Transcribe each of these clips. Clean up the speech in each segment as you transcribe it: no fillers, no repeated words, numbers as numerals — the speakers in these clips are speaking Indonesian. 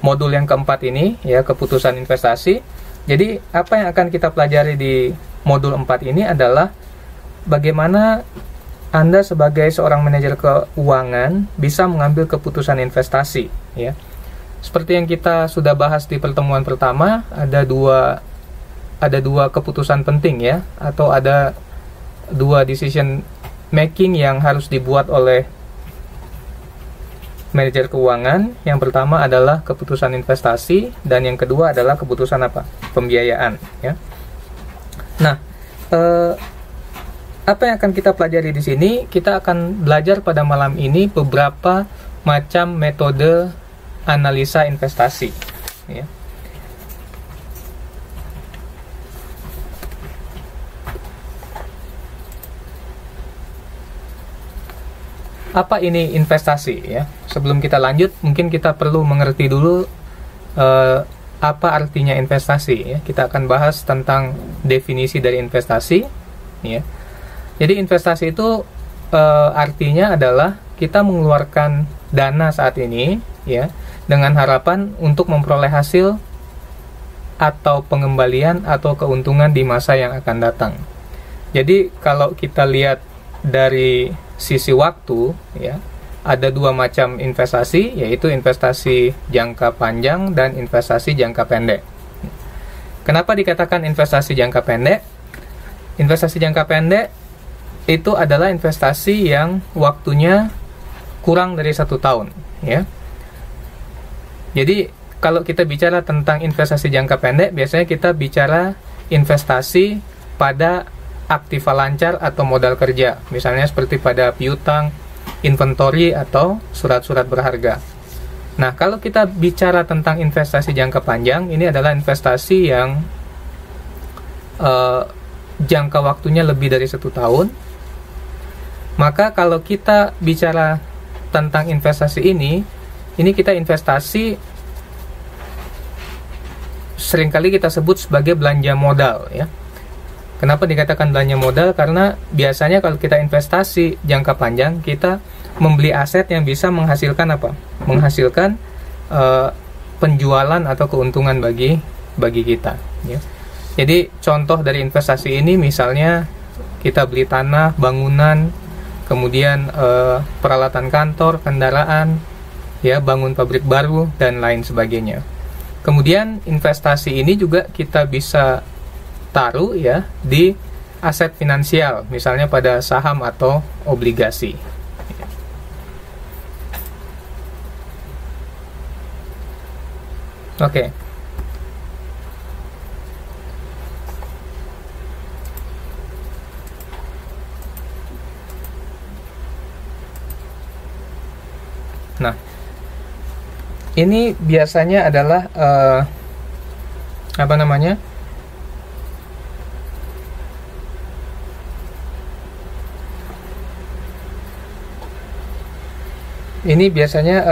modul yang keempat ini, ya, keputusan investasi. Jadi apa yang akan kita pelajari di modul 4 ini adalah bagaimana Anda sebagai seorang manajer keuangan bisa mengambil keputusan investasi, ya. Seperti yang kita sudah bahas di pertemuan pertama, ada dua keputusan penting, ya, atau ada dua decision making yang harus dibuat oleh manajer keuangan. Yang pertama adalah keputusan investasi, dan yang kedua adalah keputusan apa? Pembiayaan, ya. Nah, apa yang akan kita pelajari di sini? Kita akan belajar pada malam ini beberapa macam metode analisa investasi, ya. Apa ini investasi, ya? Sebelum kita lanjut, mungkin kita perlu mengerti dulu apa artinya investasi, ya. Kita akan bahas tentang definisi dari investasi, ya. Jadi investasi itu artinya adalah kita mengeluarkan dana saat ini, ya, dengan harapan untuk memperoleh hasil atau pengembalian atau keuntungan di masa yang akan datang. Jadi kalau kita lihat dari sisi waktu, ya, ada dua macam investasi, yaitu investasi jangka panjang dan investasi jangka pendek. Kenapa dikatakan investasi jangka pendek? Investasi jangka pendek itu adalah investasi yang waktunya kurang dari 1 tahun, ya. Jadi kalau kita bicara tentang investasi jangka pendek, biasanya kita bicara investasi pada aktiva lancar atau modal kerja, misalnya seperti pada piutang, inventory, atau surat-surat berharga. Nah, kalau kita bicara tentang investasi jangka panjang, ini adalah investasi yang jangka waktunya lebih dari 1 tahun. Maka kalau kita bicara tentang investasi ini kita investasi seringkali kita sebut sebagai belanja modal, ya. Kenapa dikatakan belanja modal? Karena biasanya kalau kita investasi jangka panjang, kita membeli aset yang bisa menghasilkan apa? Menghasilkan penjualan atau keuntungan bagi kita, ya. Jadi contoh dari investasi ini misalnya kita beli tanah, bangunan, kemudian peralatan kantor, kendaraan, ya, bangun pabrik baru dan lain sebagainya. Kemudian investasi ini juga kita bisa taruh, ya, di aset finansial, misalnya pada saham atau obligasi. Oke. Nah, ini biasanya adalah apa namanya? Ini biasanya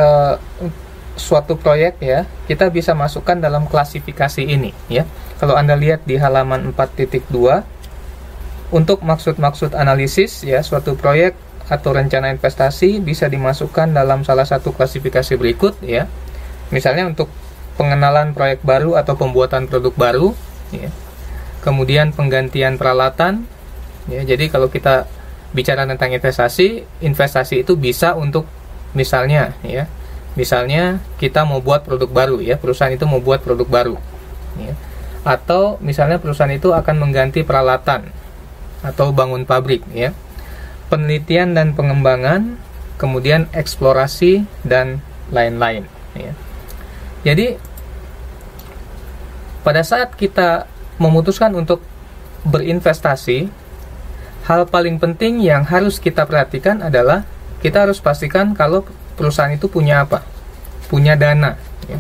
suatu proyek, ya, kita bisa masukkan dalam klasifikasi ini, ya. Kalau Anda lihat di halaman 4.2, untuk maksud-maksud analisis, ya, suatu proyek atau rencana investasi bisa dimasukkan dalam salah satu klasifikasi berikut, ya. Misalnya untuk pengenalan proyek baru atau pembuatan produk baru, ya. Kemudian penggantian peralatan, ya. Jadi kalau kita bicara tentang investasi itu bisa untuk misalnya, ya, misalnya kita mau buat produk baru, ya, perusahaan itu mau buat produk baru, ya. Atau misalnya perusahaan itu akan mengganti peralatan atau bangun pabrik, ya. Penelitian dan pengembangan, kemudian eksplorasi dan lain-lain, ya. Jadi pada saat kita memutuskan untuk berinvestasi, hal paling penting yang harus kita perhatikan adalah kita harus pastikan kalau perusahaan itu punya apa? Punya dana, ya.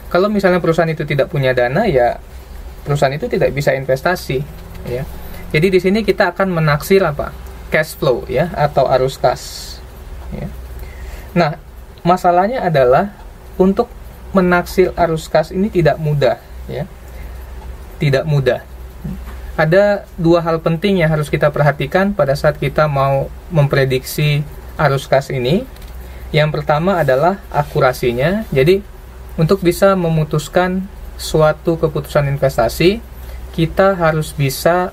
Kalau misalnya perusahaan itu tidak punya dana, ya perusahaan itu tidak bisa investasi, ya. Jadi di sini kita akan menaksir apa? Cash flow, ya, atau arus kas, ya. Nah, masalahnya adalah untuk menaksir arus kas ini tidak mudah, ya. Tidak mudah. Ada dua hal penting yang harus kita perhatikan pada saat kita mau memprediksi arus kas ini. Yang pertama adalah akurasinya. Jadi untuk bisa memutuskan suatu keputusan investasi, kita harus bisa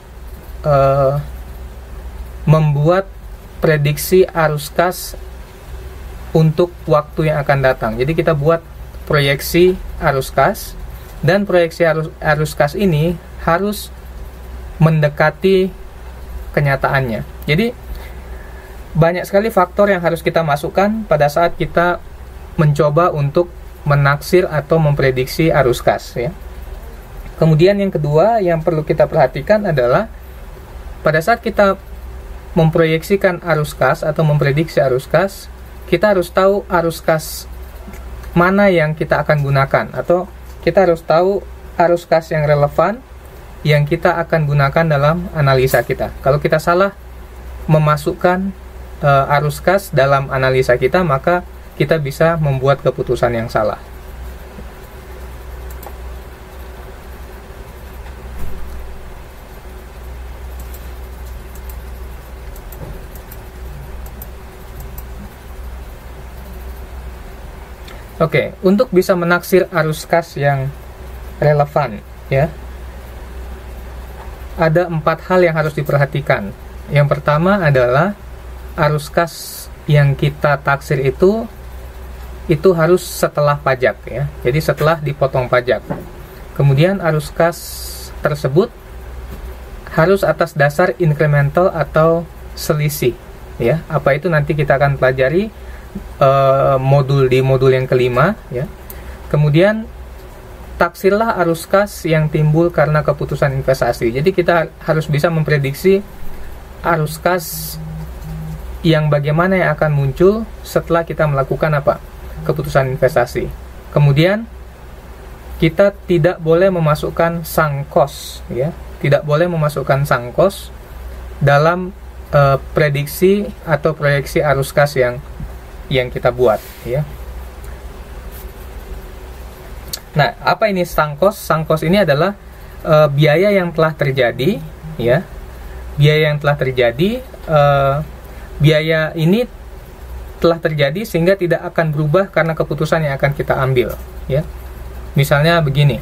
membuat prediksi arus kas untuk waktu yang akan datang. Jadi kita buat proyeksi arus kas, dan proyeksi arus kas ini harus mendekati kenyataannya. Jadi banyak sekali faktor yang harus kita masukkan pada saat kita mencoba untuk menaksir atau memprediksi arus kas, ya. Kemudian yang kedua yang perlu kita perhatikan adalah pada saat kita memproyeksikan arus kas atau memprediksi arus kas, kita harus tahu arus kas mana yang kita akan gunakan, atau kita harus tahu arus kas yang relevan yang kita akan gunakan dalam analisa kita. Kalau kita salah memasukkan arus kas dalam analisa kita, maka kita bisa membuat keputusan yang salah. Oke, untuk bisa menaksir arus kas yang relevan, ya, ada 4 hal yang harus diperhatikan. Yang pertama adalah arus kas yang kita taksir itu harus setelah pajak, ya. Jadi setelah dipotong pajak. Kemudian arus kas tersebut harus atas dasar incremental atau selisih, ya. Apa itu nanti kita akan pelajari di modul yang kelima, ya. Kemudian taksirlah arus kas yang timbul karena keputusan investasi. Jadi kita harus bisa memprediksi arus kas yang bagaimana yang akan muncul setelah kita melakukan keputusan investasi. Kemudian kita tidak boleh memasukkan sunk cost, ya. Tidak boleh memasukkan sunk cost dalam prediksi atau proyeksi arus kas yang kita buat, ya. Nah, apa ini sunk cost? Sunk cost ini adalah biaya yang telah terjadi, ya. Biaya yang telah terjadi, biaya ini telah terjadi sehingga tidak akan berubah karena keputusan yang akan kita ambil, ya. Misalnya begini.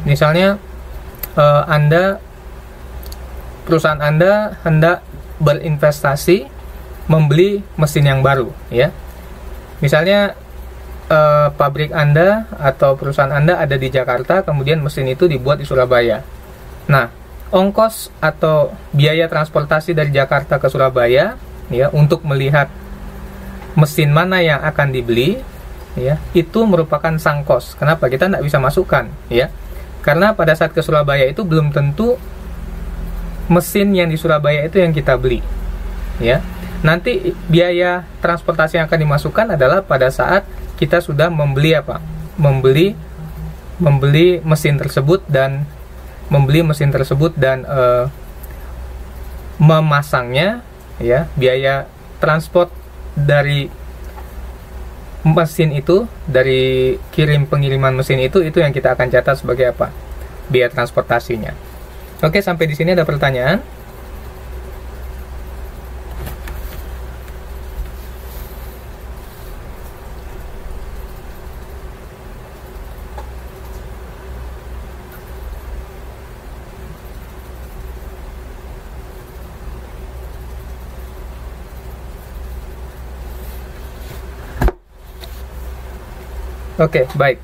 Misalnya perusahaan Anda hendak berinvestasi membeli mesin yang baru, ya. Misalnya pabrik Anda atau perusahaan Anda ada di Jakarta, kemudian mesin itu dibuat di Surabaya. Nah, ongkos atau biaya transportasi dari Jakarta ke Surabaya, ya, untuk melihat mesin mana yang akan dibeli, ya, itu merupakan sunk cost. Kenapa? Kita tidak bisa masukkan, ya. Karena pada saat ke Surabaya itu belum tentu mesin yang di Surabaya itu yang kita beli, ya. Nanti biaya transportasi yang akan dimasukkan adalah pada saat kita sudah membeli mesin tersebut dan memasangnya, ya. Biaya transport dari mesin itu, dari pengiriman mesin itu yang kita akan catat sebagai biaya transportasinya. Oke, sampai di sini ada pertanyaan? Oke, baik.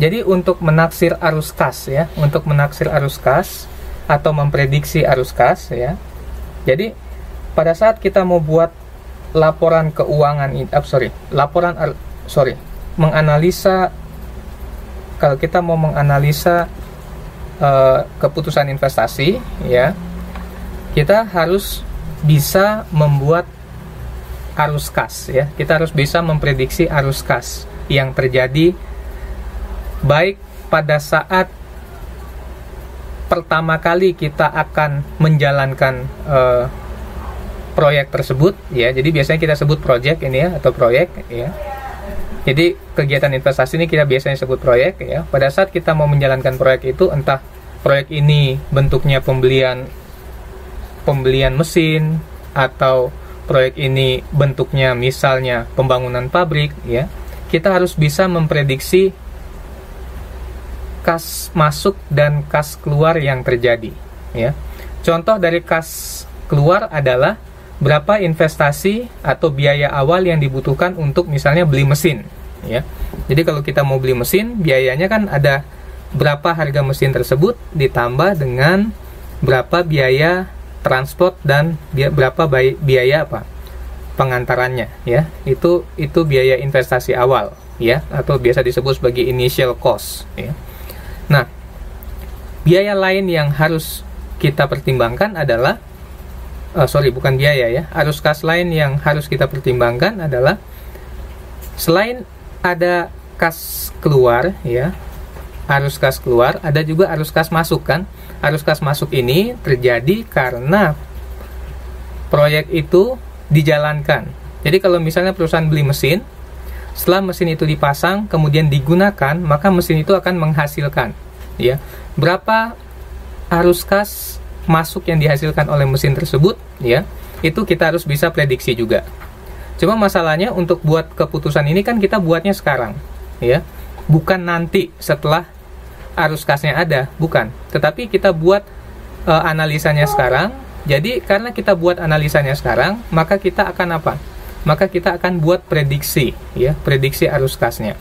Jadi untuk menaksir arus kas, ya, untuk menaksir arus kas atau memprediksi arus kas, ya. Jadi pada saat kita mau buat laporan keuangan, menganalisa, kalau kita mau menganalisa keputusan investasi, ya, kita harus bisa membuat arus kas, ya. Kita harus bisa memprediksi arus kas yang terjadi baik pada saat pertama kali kita akan menjalankan proyek tersebut, ya. Jadi biasanya kita sebut proyek ini, ya, atau proyek, ya. Jadi kegiatan investasi ini kita biasanya sebut proyek, ya. Pada saat kita mau menjalankan proyek itu, entah proyek ini bentuknya pembelian mesin, atau proyek ini bentuknya misalnya pembangunan pabrik, ya. Kita harus bisa memprediksi kas masuk dan kas keluar yang terjadi, ya. Contoh dari kas keluar adalah berapa investasi atau biaya awal yang dibutuhkan untuk misalnya beli mesin, ya. Jadi kalau kita mau beli mesin, biayanya kan ada berapa harga mesin tersebut ditambah dengan berapa biaya transport dan berapa biaya apa? Pengantarannya, ya. Itu biaya investasi awal, ya, atau biasa disebut sebagai initial cost, ya. Nah, biaya lain yang harus kita pertimbangkan adalah bukan biaya, ya. Arus kas lain yang harus kita pertimbangkan adalah selain ada kas keluar, ya, arus kas keluar, ada juga arus kas masuk, kan. Arus kas masuk ini terjadi karena proyek itu dijalankan. Jadi kalau misalnya perusahaan beli mesin, setelah mesin itu dipasang kemudian digunakan, maka mesin itu akan menghasilkan, ya, berapa arus kas masuk yang dihasilkan oleh mesin tersebut, ya. Itu kita harus bisa prediksi juga. Cuma masalahnya untuk buat keputusan ini kan kita buatnya sekarang, ya. Bukan nanti setelah arus kasnya ada, bukan. Tetapi kita buat analisanya sekarang. Jadi karena kita buat analisanya sekarang, maka kita akan apa? Maka kita akan buat prediksi, ya, prediksi arus kasnya.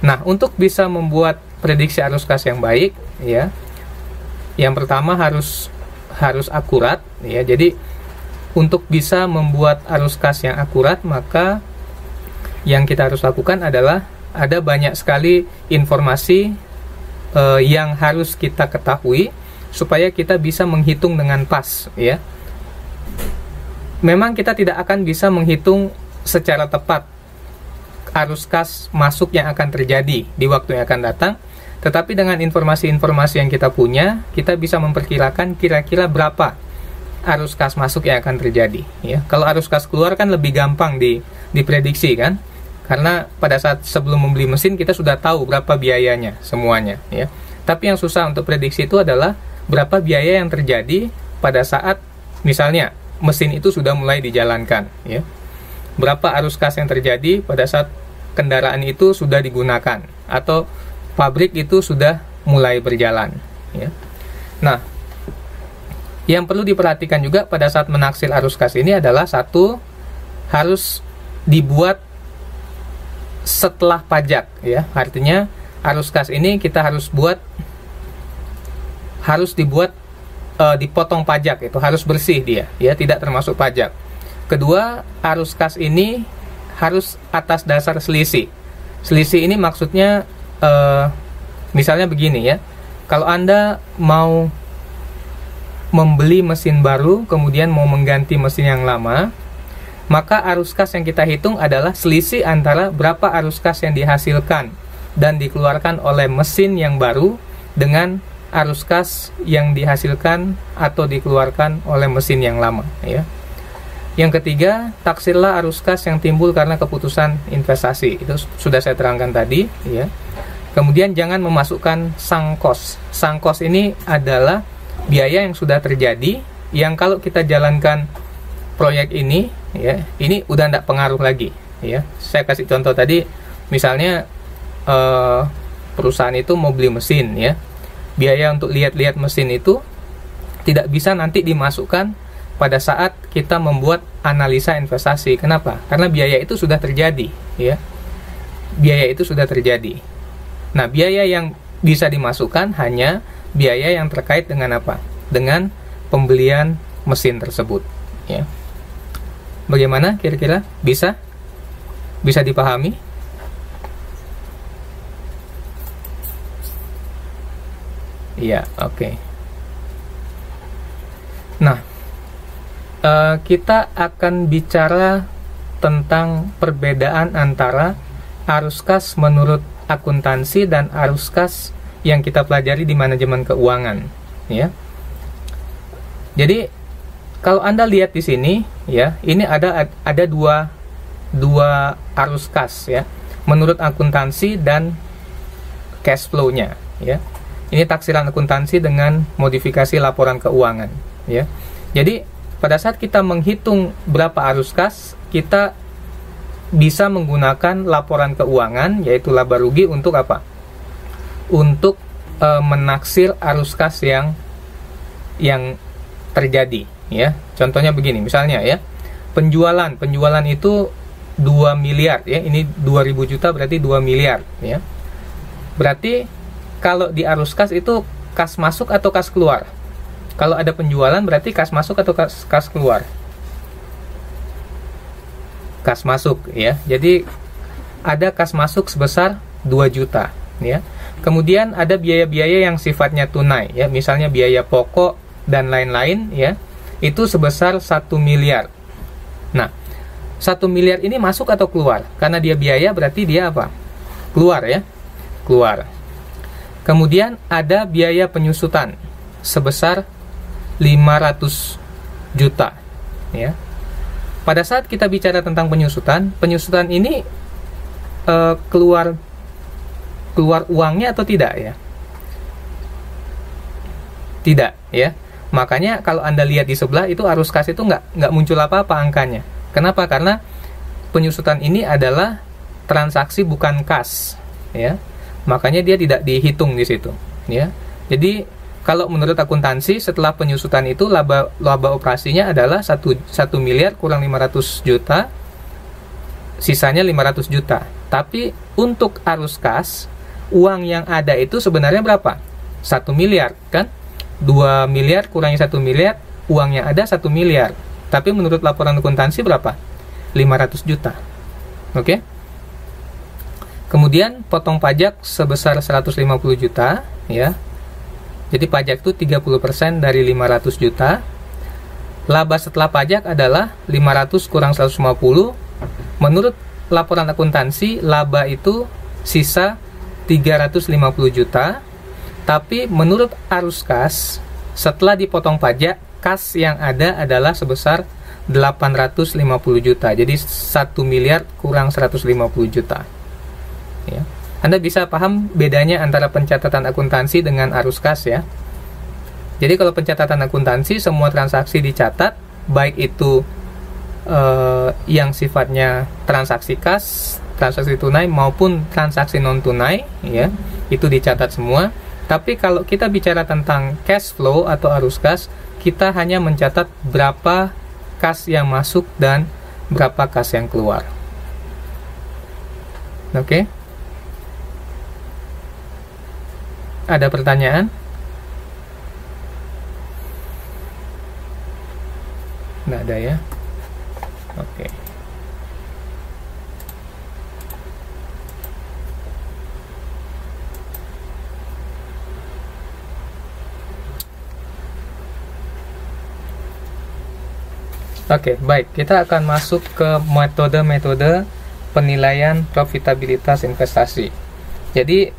Nah, untuk bisa membuat prediksi arus kas yang baik, ya, yang pertama harus akurat, ya. Jadi untuk bisa membuat arus kas yang akurat, maka yang kita harus lakukan adalah ada banyak sekali informasi yang harus kita ketahui supaya kita bisa menghitung dengan pas, ya. Memang kita tidak akan bisa menghitung secara tepat arus kas masuk yang akan terjadi di waktu yang akan datang, tetapi dengan informasi-informasi yang kita punya, kita bisa memperkirakan kira-kira berapa arus kas masuk yang akan terjadi, ya. Kalau arus kas keluar kan lebih gampang diprediksi, kan, karena pada saat sebelum membeli mesin kita sudah tahu berapa biayanya semuanya, ya. Tapi yang susah untuk prediksi itu adalah berapa biaya yang terjadi pada saat misalnya mesin itu sudah mulai dijalankan, ya. Berapa arus kas yang terjadi pada saat kendaraan itu sudah digunakan atau pabrik itu sudah mulai berjalan, ya. Nah, yang perlu diperhatikan juga pada saat menaksir arus kas ini adalah satu, harus dibuat setelah pajak, ya. Artinya arus kas ini kita harus dibuat dipotong pajak, itu harus bersih dia, ya, tidak termasuk pajak. Kedua, arus kas ini harus atas dasar selisih. Selisih ini maksudnya misalnya begini, ya. Kalau Anda mau membeli mesin baru kemudian mau mengganti mesin yang lama, maka arus kas yang kita hitung adalah selisih antara berapa arus kas yang dihasilkan dan dikeluarkan oleh mesin yang baru dengan arus kas yang dihasilkan atau dikeluarkan oleh mesin yang lama, ya. Yang ketiga, taksirlah arus kas yang timbul karena keputusan investasi. Itu sudah saya terangkan tadi, ya. Kemudian jangan memasukkan sunk cost. Sunk cost ini adalah biaya yang sudah terjadi, yang kalau kita jalankan proyek ini, ya, ini udah tidak pengaruh lagi, ya. Saya kasih contoh tadi, misalnya perusahaan itu mau beli mesin, ya. Biaya untuk lihat-lihat mesin itu tidak bisa nanti dimasukkan pada saat kita membuat analisa investasi. Kenapa? Karena biaya itu sudah terjadi, ya. Biaya itu sudah terjadi. Nah, biaya yang bisa dimasukkan hanya biaya yang terkait dengan apa? Dengan pembelian mesin tersebut, ya. Bagaimana kira-kira? Bisa dipahami? Iya, oke. Nah, kita akan bicara tentang perbedaan antara arus kas menurut akuntansi dan arus kas yang kita pelajari di manajemen keuangan, ya. Jadi kalau Anda lihat di sini, ya, ini ada dua arus kas, ya, menurut akuntansi dan cash flow-nya, ya. Ini taksiran akuntansi dengan modifikasi laporan keuangan, ya. Jadi pada saat kita menghitung berapa arus kas, kita bisa menggunakan laporan keuangan, yaitu laba rugi, untuk apa? Untuk menaksir arus kas yang terjadi, ya. Contohnya begini, misalnya ya, penjualan itu 2 miliar, ya. Ini 2000 juta berarti 2 miliar, ya. Berarti kalau di arus kas itu kas masuk atau kas keluar? Kalau ada penjualan berarti kas masuk atau kas keluar? Kas masuk, ya. Jadi ada kas masuk sebesar 2 juta, ya. Kemudian ada biaya-biaya yang sifatnya tunai, ya. Misalnya biaya pokok dan lain-lain, ya. Itu sebesar 1 miliar. Nah, 1 miliar ini masuk atau keluar? Karena dia biaya berarti dia apa? Keluar, ya. Keluar. Kemudian ada biaya penyusutan sebesar 500 juta, ya. Pada saat kita bicara tentang penyusutan ini keluar uangnya atau tidak, ya? Tidak, ya. Makanya kalau Anda lihat di sebelah itu arus kas itu nggak muncul apa-apa angkanya. Kenapa? Karena penyusutan ini adalah transaksi bukan kas, ya. Makanya dia tidak dihitung di situ, ya. Jadi kalau menurut akuntansi setelah penyusutan itu laba operasinya adalah 1 miliar kurang 500 juta, sisanya 500 juta. Tapi untuk arus kas, uang yang ada itu sebenarnya berapa? 1 miliar, kan? 2 miliar kurangi 1 miliar, uangnya ada 1 miliar. Tapi menurut laporan akuntansi berapa? 500 juta. Oke? Kemudian potong pajak sebesar 150 juta, ya. Jadi pajak itu 30% dari 500 juta. Laba setelah pajak adalah 500 kurang 150. Menurut laporan akuntansi, laba itu sisa 350 juta. Tapi menurut arus kas, setelah dipotong pajak, kas yang ada adalah sebesar 850 juta. Jadi 1 miliar kurang 150 juta. Ya. Anda bisa paham bedanya antara pencatatan akuntansi dengan arus kas, ya. Jadi kalau pencatatan akuntansi, semua transaksi dicatat, baik itu yang sifatnya transaksi kas, transaksi tunai maupun transaksi non tunai, ya, itu dicatat semua. Tapi kalau kita bicara tentang cash flow atau arus kas, kita hanya mencatat berapa kas yang masuk dan berapa kas yang keluar. Oke? Ada pertanyaan? Nggak ada, ya? Oke. Oke, baik. Kita akan masuk ke metode-metode penilaian profitabilitas investasi. Jadi,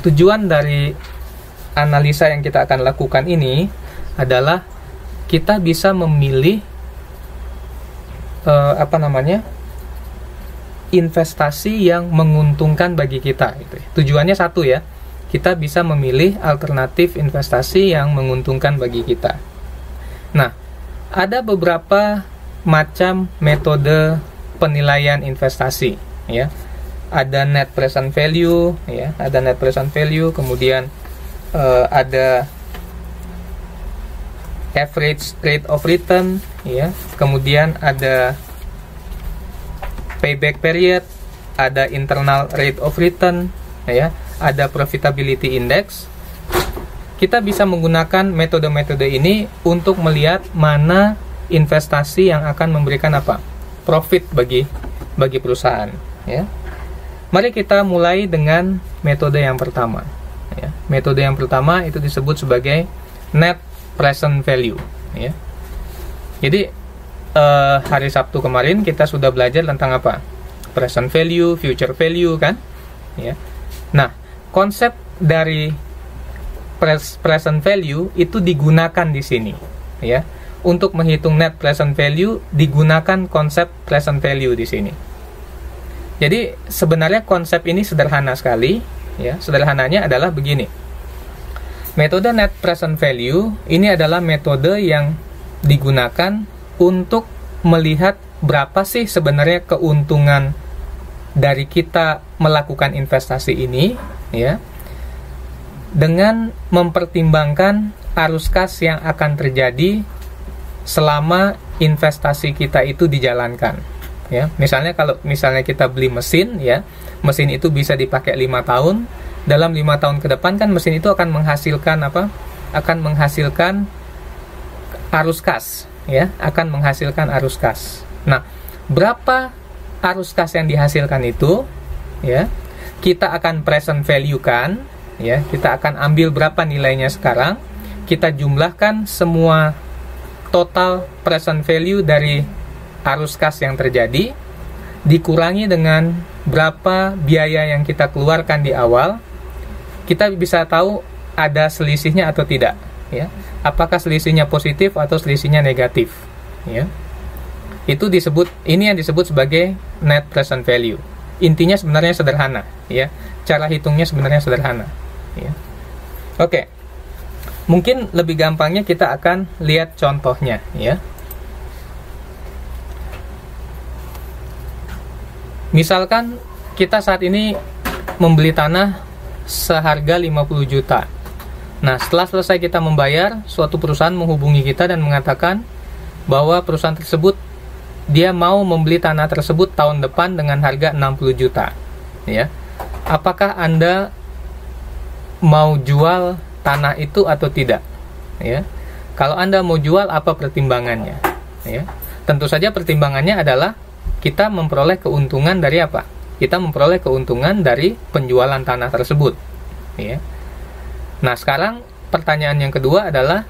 tujuan dari analisa yang kita akan lakukan ini adalah kita bisa memilih investasi yang menguntungkan bagi kita. Tujuannya satu, ya. Kita bisa memilih alternatif investasi yang menguntungkan bagi kita. Nah, ada beberapa macam metode penilaian investasi, ya. Ada net present value, ya. Ada net present value, kemudian ada average rate of return, ya. Kemudian ada payback period, ada internal rate of return, ya. Ada profitability index. Kita bisa menggunakan metode-metode ini untuk melihat mana investasi yang akan memberikan profit bagi perusahaan, ya. Mari kita mulai dengan metode yang pertama, ya. Metode yang pertama itu disebut sebagai net present value, ya. Jadi hari Sabtu kemarin kita sudah belajar tentang present value, future value, kan, ya. Nah, konsep dari present value itu digunakan di sini, ya. Untuk menghitung net present value digunakan konsep present value di sini. Jadi sebenarnya konsep ini sederhana sekali, ya. Sederhananya adalah begini. Metode net present value ini adalah metode yang digunakan untuk melihat berapa sih sebenarnya keuntungan dari kita melakukan investasi ini, ya. dengan mempertimbangkan arus kas yang akan terjadi selama investasi kita itu dijalankan. Ya, misalnya kalau kita beli mesin, ya, mesin itu bisa dipakai 5 tahun. Dalam 5 tahun ke depan kan mesin itu akan menghasilkan apa? Akan menghasilkan arus kas, ya, akan menghasilkan arus kas. Nah, berapa arus kas yang dihasilkan itu, ya, kita akan present value kan, ya, kita akan ambil berapa nilainya sekarang, kita jumlahkan semua total present value dari arus kas yang terjadi, dikurangi dengan berapa biaya yang kita keluarkan di awal, kita bisa tahu ada selisihnya atau tidak, ya. Apakah selisihnya positif atau selisihnya negatif, ya. Ini yang disebut sebagai net present value. Intinya sebenarnya sederhana, ya. Cara hitungnya sebenarnya sederhana, ya. Oke. Mungkin lebih gampangnya kita akan lihat contohnya, ya. Misalkan kita saat ini membeli tanah seharga 50 juta. Nah, setelah selesai kita membayar, suatu perusahaan menghubungi kita dan mengatakan bahwa perusahaan tersebut dia mau membeli tanah tersebut tahun depan dengan harga 60 juta. Ya. Apakah Anda mau jual tanah itu atau tidak? Ya. Kalau Anda mau jual, apa pertimbangannya? Ya. Tentu saja pertimbangannya adalah kita memperoleh keuntungan dari apa? Kita memperoleh keuntungan dari penjualan tanah tersebut. Ya. Nah, sekarang pertanyaan yang kedua adalah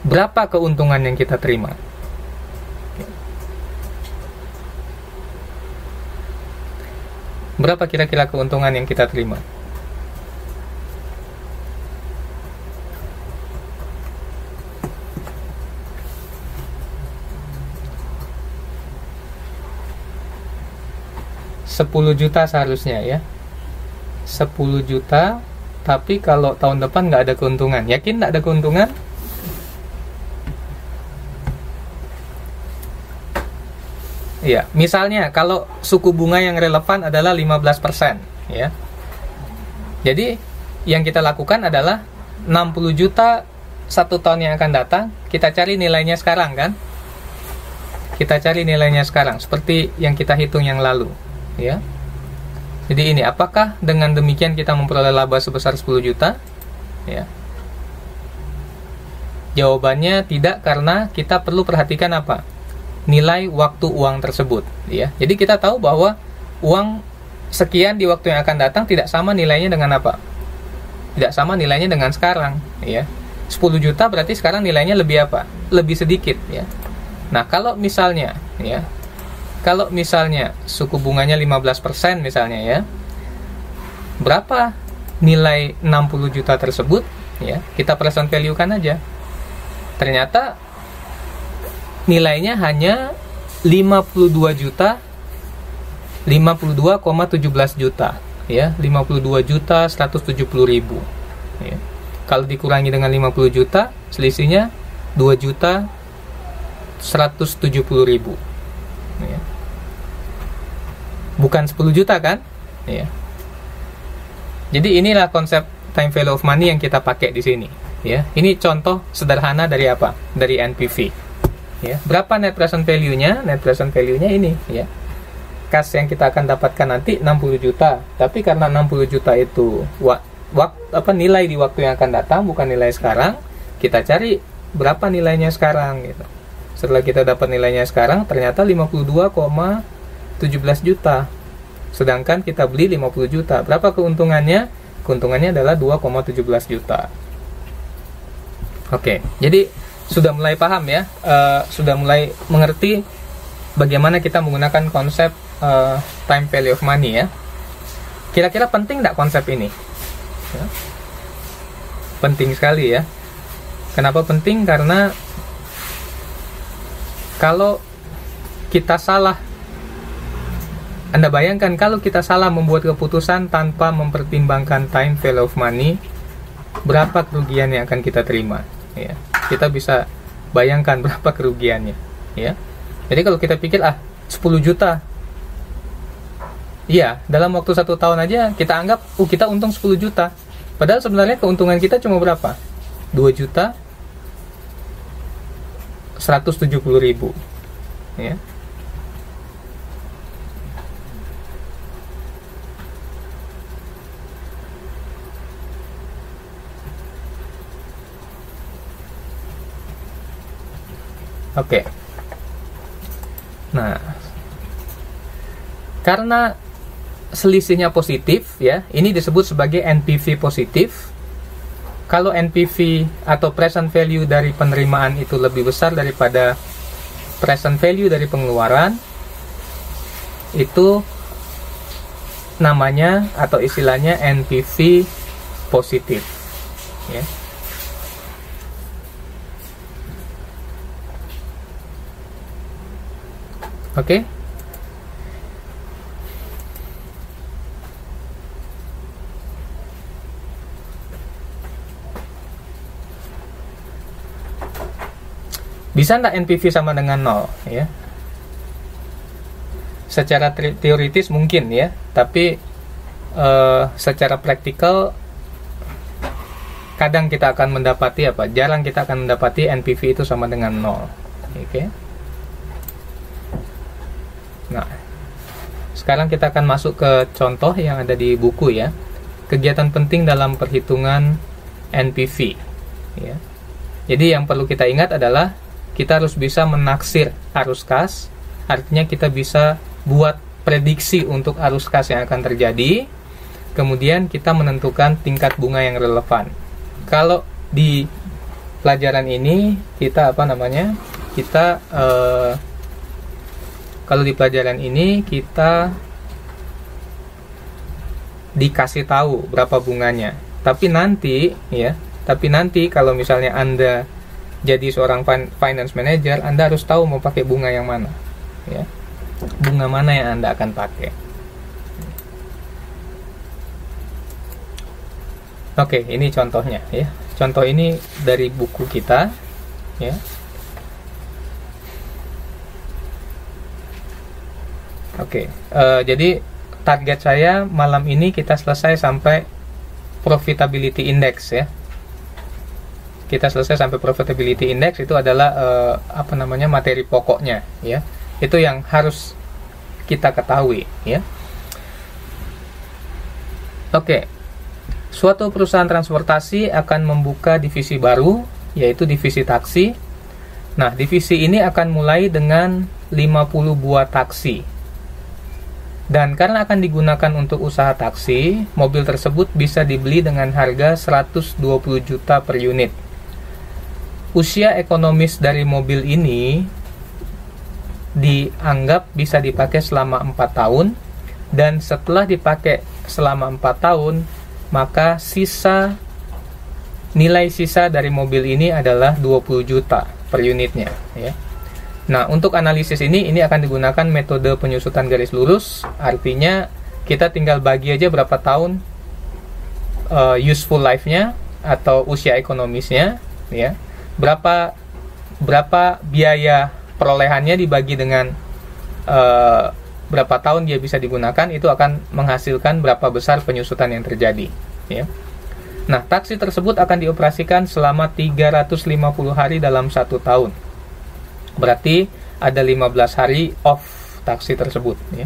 berapa keuntungan yang kita terima? Berapa kira-kira keuntungan yang kita terima? $10 juta seharusnya, ya. 10 juta. Tapi kalau tahun depan nggak ada keuntungan, yakin nggak ada keuntungan? Iya, misalnya kalau suku bunga yang relevan adalah 15%, ya. Jadi yang kita lakukan adalah 60 juta 1 tahun yang akan datang, kita cari nilainya sekarang kan? Kita cari nilainya sekarang, seperti yang kita hitung yang lalu, ya. Jadi ini, apakah dengan demikian kita memperoleh laba sebesar 10 juta? Ya. Jawabannya tidak, karena kita perlu perhatikan apa? Nilai waktu uang tersebut, ya. Jadi kita tahu bahwa uang sekian di waktu yang akan datang tidak sama nilainya dengan apa? Tidak sama nilainya dengan sekarang, ya. 10 juta berarti sekarang nilainya lebih apa? Lebih sedikit, ya. Nah, kalau misalnya, ya, kalau misalnya suku bunganya 15% misalnya, ya, berapa nilai 60 juta tersebut, ya, kita present value kan aja. Ternyata nilainya hanya 52 juta 52,17 juta, ya, 52 juta 170 ribu, ya. Kalau dikurangi dengan 50 juta, selisihnya 2 juta 170 ribu, ya. Bukan 10 juta kan, ya. Jadi inilah konsep time value of money yang kita pakai di sini, ya. Ini contoh sederhana dari apa? Dari NPV, ya. Berapa net present value-nya? Net present value-nya ini, ya. Kas yang kita akan dapatkan nanti 60 juta. Tapi karena 60 juta itu nilai di waktu yang akan datang, bukan nilai sekarang, kita cari berapa nilainya sekarang, gitu. Setelah kita dapat nilainya sekarang, ternyata 52,17 juta. Sedangkan kita beli 50 juta. Berapa keuntungannya? Keuntungannya adalah 2,17 juta. Oke, jadi sudah mulai paham, ya. Sudah mulai mengerti bagaimana kita menggunakan konsep time value of money, ya. Kira-kira penting nggak konsep ini? Ya. Penting sekali, ya. Kenapa penting? Karena kalau kita salah, Anda bayangkan kalau kita salah membuat keputusan tanpa mempertimbangkan time value of money, berapa kerugian yang akan kita terima, ya. Kita bisa bayangkan berapa kerugiannya, ya. Jadi kalau kita pikir 10 juta, iya, dalam waktu 1 tahun aja kita anggap kita untung 10 juta. Padahal sebenarnya keuntungan kita cuma berapa? 2.170.000, ya. Oke. Nah, karena selisihnya positif, ya, ini disebut sebagai NPV positif. Kalau NPV atau present value dari penerimaan itu lebih besar daripada present value dari pengeluaran, itu namanya atau istilahnya NPV positif, ya. Oke. Bisa nggak NPV sama dengan 0, ya? Secara teoritis mungkin, ya, tapi secara praktikal kadang kita akan mendapati jarang kita akan mendapati NPV itu sama dengan 0. Oke. Nah, sekarang kita akan masuk ke contoh yang ada di buku, ya. Kegiatan penting dalam perhitungan NPV, ya. Jadi yang perlu kita ingat adalah kita harus bisa menaksir arus kas, artinya kita bisa buat prediksi untuk arus kas yang akan terjadi, kemudian kita menentukan tingkat bunga yang relevan. Kalau di pelajaran ini kalau di pelajaran ini kita dikasih tahu berapa bunganya. Tapi nanti kalau misalnya Anda jadi seorang finance manager, Anda harus tahu mau pakai bunga yang mana, ya. Bunga mana yang Anda akan pakai. Oke, ini contohnya, ya. Contoh ini dari buku kita, ya. Oke, jadi target saya malam ini kita selesai sampai profitability index, ya. Kita selesai sampai profitability index, itu adalah materi pokoknya, ya. Itu yang harus kita ketahui, ya. Oke. Suatu perusahaan transportasi akan membuka divisi baru, yaitu divisi taksi. Nah, divisi ini akan mulai dengan 50 buah taksi. Dan karena akan digunakan untuk usaha taksi, mobil tersebut bisa dibeli dengan harga 120 juta per unit. Usia ekonomis dari mobil ini dianggap bisa dipakai selama 4 tahun, dan setelah dipakai selama 4 tahun, maka nilai sisa dari mobil ini adalah 20 juta per unitnya, ya. Nah, untuk analisis ini akan digunakan metode penyusutan garis lurus, artinya kita tinggal bagi aja berapa tahun useful life-nya atau usia ekonomisnya, ya. Berapa biaya perolehannya dibagi dengan berapa tahun dia bisa digunakan, itu akan menghasilkan berapa besar penyusutan yang terjadi, ya. Nah, taksi tersebut akan dioperasikan selama 350 hari dalam 1 tahun. Berarti ada 15 hari off taksi tersebut, ya.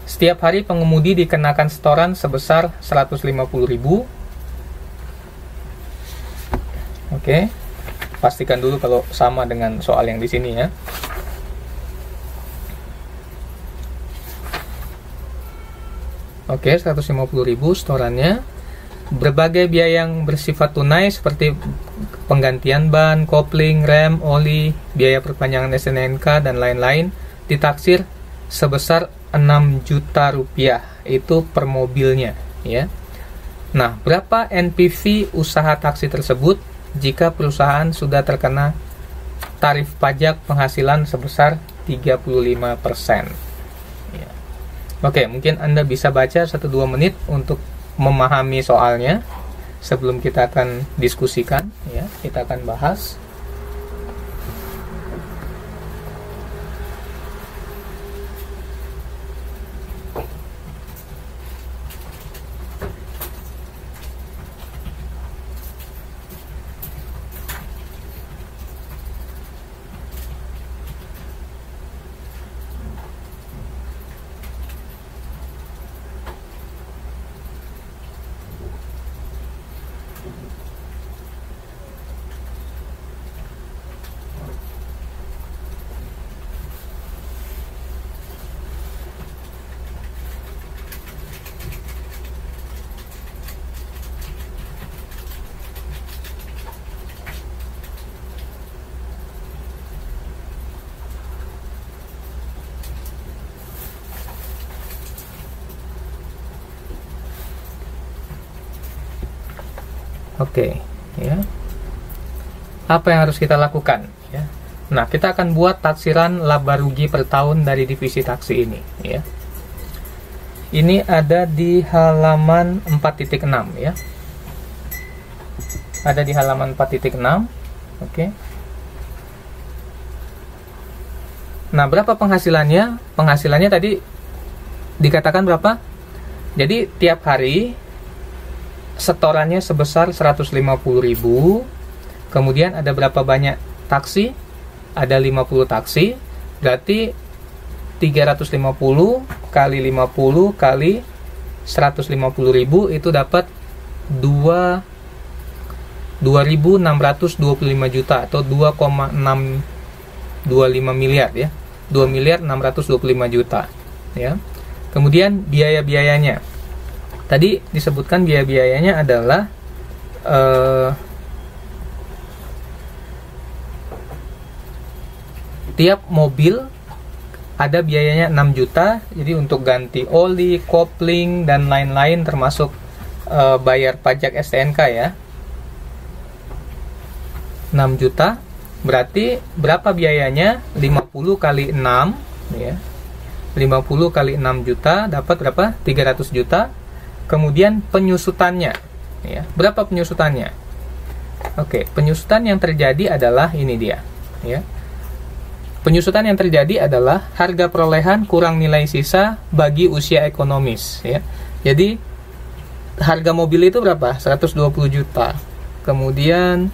Setiap hari pengemudi dikenakan setoran sebesar 150.000. Oke. Pastikan dulu kalau sama dengan soal yang di sini, ya. Oke, 150.000 setorannya. Berbagai biaya yang bersifat tunai seperti penggantian ban, kopling, rem, oli, biaya perpanjangan SNNK dan lain-lain ditaksir sebesar 6 juta rupiah, itu per mobilnya, ya. Nah, berapa NPV usaha taksi tersebut jika perusahaan sudah terkena tarif pajak penghasilan sebesar 35%, ya. Oke, mungkin Anda bisa baca 1-2 menit untuk memahami soalnya sebelum kita akan diskusikan, ya. Kita akan bahas. Oke, ya. Apa yang harus kita lakukan? Ya. Nah, kita akan buat taksiran laba rugi per tahun dari divisi taksi ini. Ya. Ini ada di halaman 4.6 ya. Ada di halaman 4.6. Oke. Nah, berapa penghasilannya? Penghasilannya tadi dikatakan berapa? Jadi tiap hari setorannya sebesar 150.000. Kemudian ada berapa banyak taksi? Ada 50 taksi. Berarti 350 kali 50 kali 150.000 itu dapat 2.625 juta atau 2,625 miliar ya. 2.625 juta ya. Kemudian biaya-biayanya. Tadi disebutkan biaya-biayanya adalah tiap mobil ada biayanya 6 juta. Jadi untuk ganti oli, kopling dan lain-lain termasuk bayar pajak STNK ya. 6 juta. Berarti berapa biayanya? 50 kali 6 ya. 50 kali 6 juta dapat berapa? 300 juta. Kemudian penyusutannya ya. Berapa penyusutannya? Oke, penyusutan yang terjadi adalah ini dia ya. Penyusutan yang terjadi adalah harga perolehan kurang nilai sisa bagi usia ekonomis ya. Jadi harga mobil itu berapa? 120 juta. Kemudian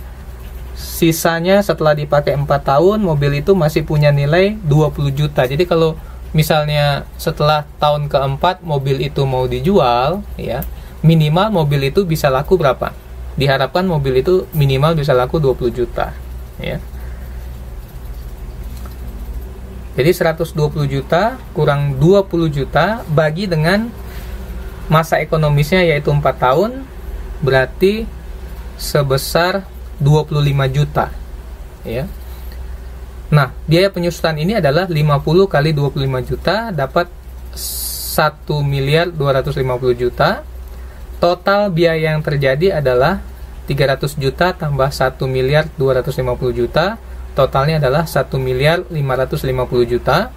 sisanya setelah dipakai 4 tahun mobil itu masih punya nilai 20 juta. Jadi kalau misalnya setelah tahun keempat mobil itu mau dijual ya, minimal mobil itu bisa laku berapa? Diharapkan mobil itu minimal bisa laku 20 juta ya. Jadi 120 juta kurang 20 juta bagi dengan masa ekonomisnya yaitu 4 tahun, berarti sebesar 25 juta ya. Nah, biaya penyusutan ini adalah 50 kali 25 juta dapat 1.250 juta. Total biaya yang terjadi adalah 300 juta tambah 1.250 juta. Totalnya adalah 1.550 juta.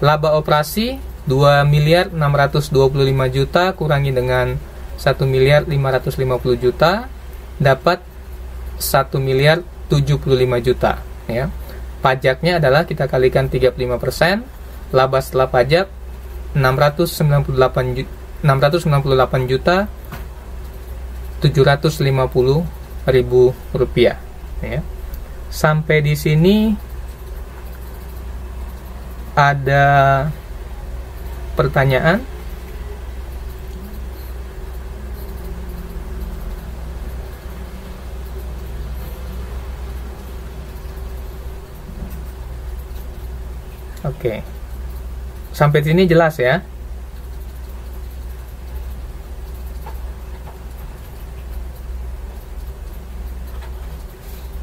Laba operasi 2.625 juta kurangi dengan 1.550 juta dapat 1.075 juta ya. Pajaknya adalah kita kalikan 35%. Laba setelah pajak 698 juta 750.000 rupiah ya. Sampai di sini ada pertanyaan? Oke. Sampai sini jelas ya?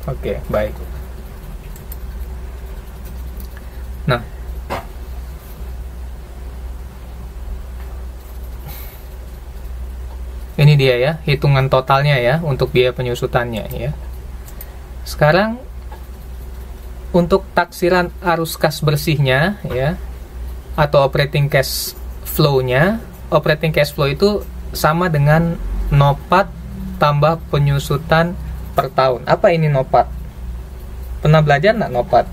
Oke, baik. Nah, ini dia ya, hitungan totalnya ya untuk biaya penyusutannya ya. Sekarang untuk taksiran arus kas bersihnya ya, atau operating cash flow-nya, operating cash flow itu sama dengan NOPAT tambah penyusutan per tahun. Apa ini NOPAT? Pernah belajar nggak NOPAT?